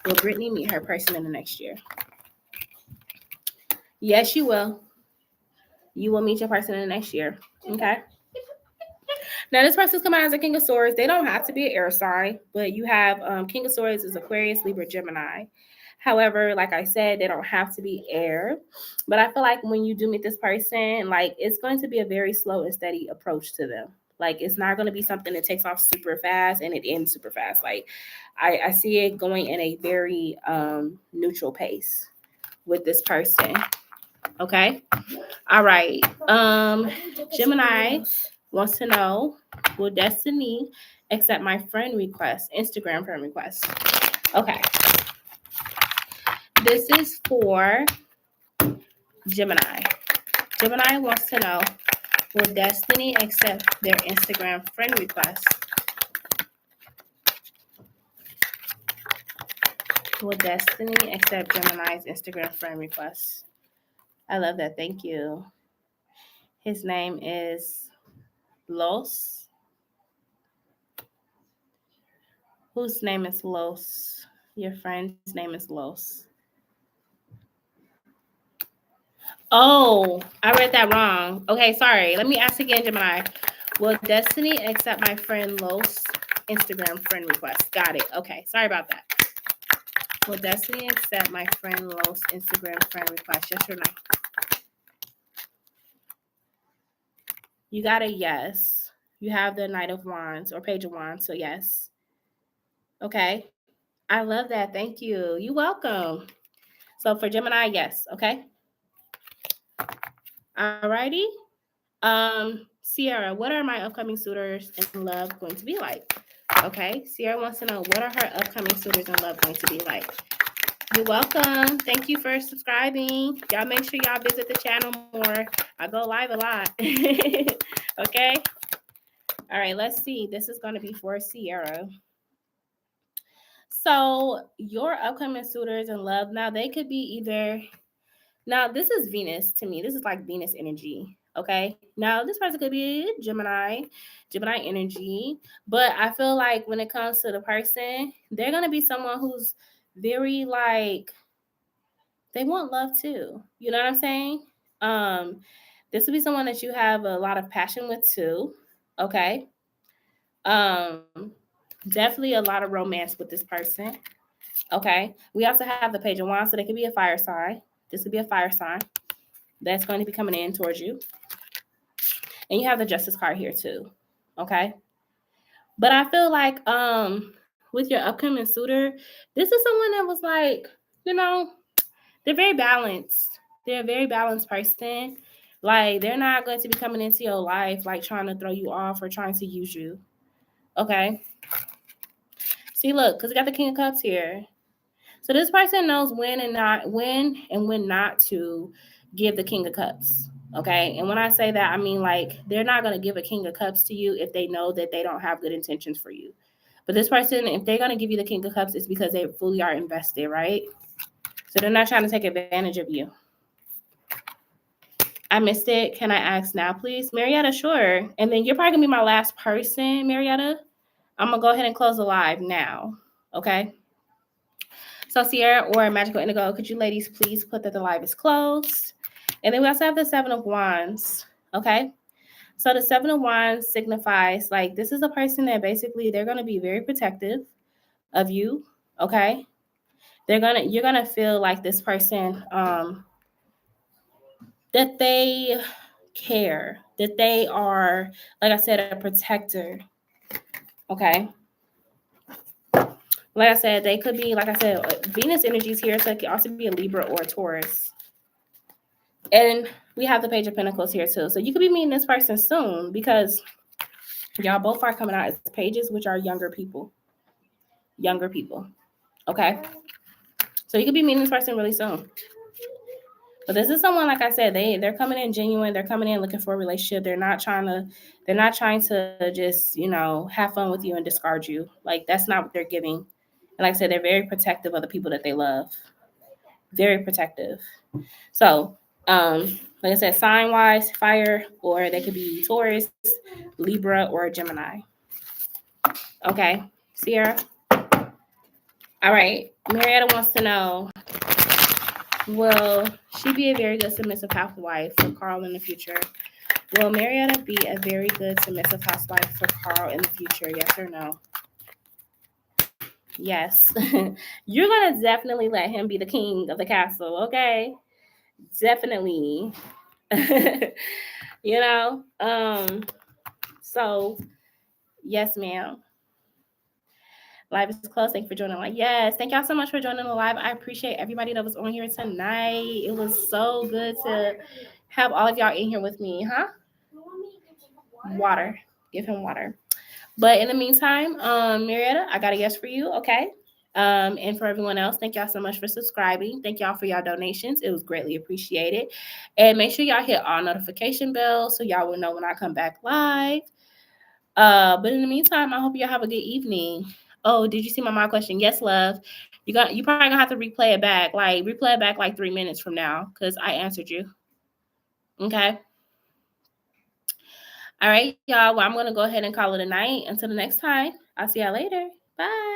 Will Brittany meet her person in the next year? Yes, you will. You will meet your person in the next year. Okay. Now, this person's coming out as a King of Swords. They don't have to be an air sign, but you have King of Swords is Aquarius, Libra, Gemini. However, like I said, they don't have to be air. But I feel like when you do meet this person, like it's going to be a very slow and steady approach to them. Like it's not going to be something that takes off super fast and it ends super fast. Like I see it going in a very neutral pace with this person. Okay. All right. Gemini wants to know, will Destiny accept my friend request, Instagram friend request? Okay. This is for Gemini. Gemini wants to know, will Destiny accept their Instagram friend request? Will Destiny accept Gemini's Instagram friend request? I love that. Thank you. His name is Los. Whose name is Los? Your friend's name is Los. Oh, I read that wrong. Okay, sorry. Let me ask again, Gemini. Will Destiny accept my friend Los Instagram friend request? Got it. Okay, sorry about that. Will Destiny accept my friend Los Instagram friend request? Yes or no? You got a yes. You have the Knight of Wands or Page of Wands, so yes. Okay. I love that. Thank you. You're welcome. So for Gemini, yes. Okay. Alrighty. Sierra, what are my upcoming suitors in love going to be like? Okay. Sierra wants to know, what are her upcoming suitors in love going to be like? You're welcome. Thank you for subscribing. Y'all make sure y'all visit the channel more. I go live a lot. Okay. All right. Let's see. This is going to be for Sierra. So your upcoming suitors in love, now they could be either, now this is Venus to me. This is like Venus energy. Okay. Now, this person could be Gemini energy, but I feel like when it comes to the person, they're going to be someone who's very like, they want love too. You know what I'm saying? Um, this would be someone that you have a lot of passion with too. Okay. Um, Definitely a lot of romance with this person. Okay. We also have the Page of Wands, so they could be a fire sign. This would be a fire sign that's going to be coming in towards you. And you have the Justice card here too. Okay. But I feel like with your upcoming suitor, this is someone that was like, you know, they're very balanced. They're a very balanced person. Like they're not going to be coming into your life like trying to throw you off or trying to use you. Okay. See, look, because we got the King of Cups here. So this person knows when and when not to give the King of Cups. Okay. And when I say that, I mean like they're not going to give a King of Cups to you if they know that they don't have good intentions for you. But this person, if they're going to give you the King of Cups, it's because they fully are invested, right? So they're not trying to take advantage of you. I missed it. Can I ask now, please? Marietta, sure. And then you're probably going to be my last person, Marietta. I'm going to go ahead and close the live now. Okay. So Sierra or Magical Indigo, could you ladies please put that the live is closed? And then we also have the Seven of Wands. Okay. So the Seven of Wands signifies like this is a person that basically they're going to be very protective of you. Okay. You're gonna feel like this person that they care, that they are, like I said, a protector. Okay. Like I said, they could be, like I said, Venus energies here, so it could also be a Libra or a Taurus. And we have the Page of Pentacles here too. So you could be meeting this person soon because y'all both are coming out as pages, which are younger people. Younger people. Okay. So you could be meeting this person really soon. But this is someone, like I said, they're coming in genuine. They're coming in looking for a relationship. They're not trying to just, have fun with you and discard you. Like that's not what they're giving. And like I said, they're very protective of the people that they love. Very protective. So, like I said, sign wise, fire, or they could be Taurus, Libra, or Gemini. Okay, Sierra. All right, Marietta wants to know, will she be a very good submissive housewife for Carl in the future? Will Marietta be a very good submissive housewife for Carl in the future? Yes or no? Yes. You're going to definitely let him be the king of the castle, okay? Definitely. So yes, ma'am. Live is close. Thank you for joining. Yes, thank y'all so much for joining the live. I appreciate everybody that was on here tonight. It was so good to have all of y'all in here with me, huh? Water. Give him water. But in the meantime, Marietta, I got a yes for you, okay? And for everyone else, thank y'all so much for subscribing. Thank y'all for y'all donations. It was greatly appreciated. And make sure y'all hit all notification bells so y'all will know when I come back live. But in the meantime, I hope y'all have a good evening. Oh, did you see my mom question? Yes, love. You probably gonna have to replay it back. Like replay it back like 3 minutes from now because I answered you. Okay. All right, y'all. Well, I'm gonna go ahead and call it a night. Until the next time. I'll see y'all later. Bye.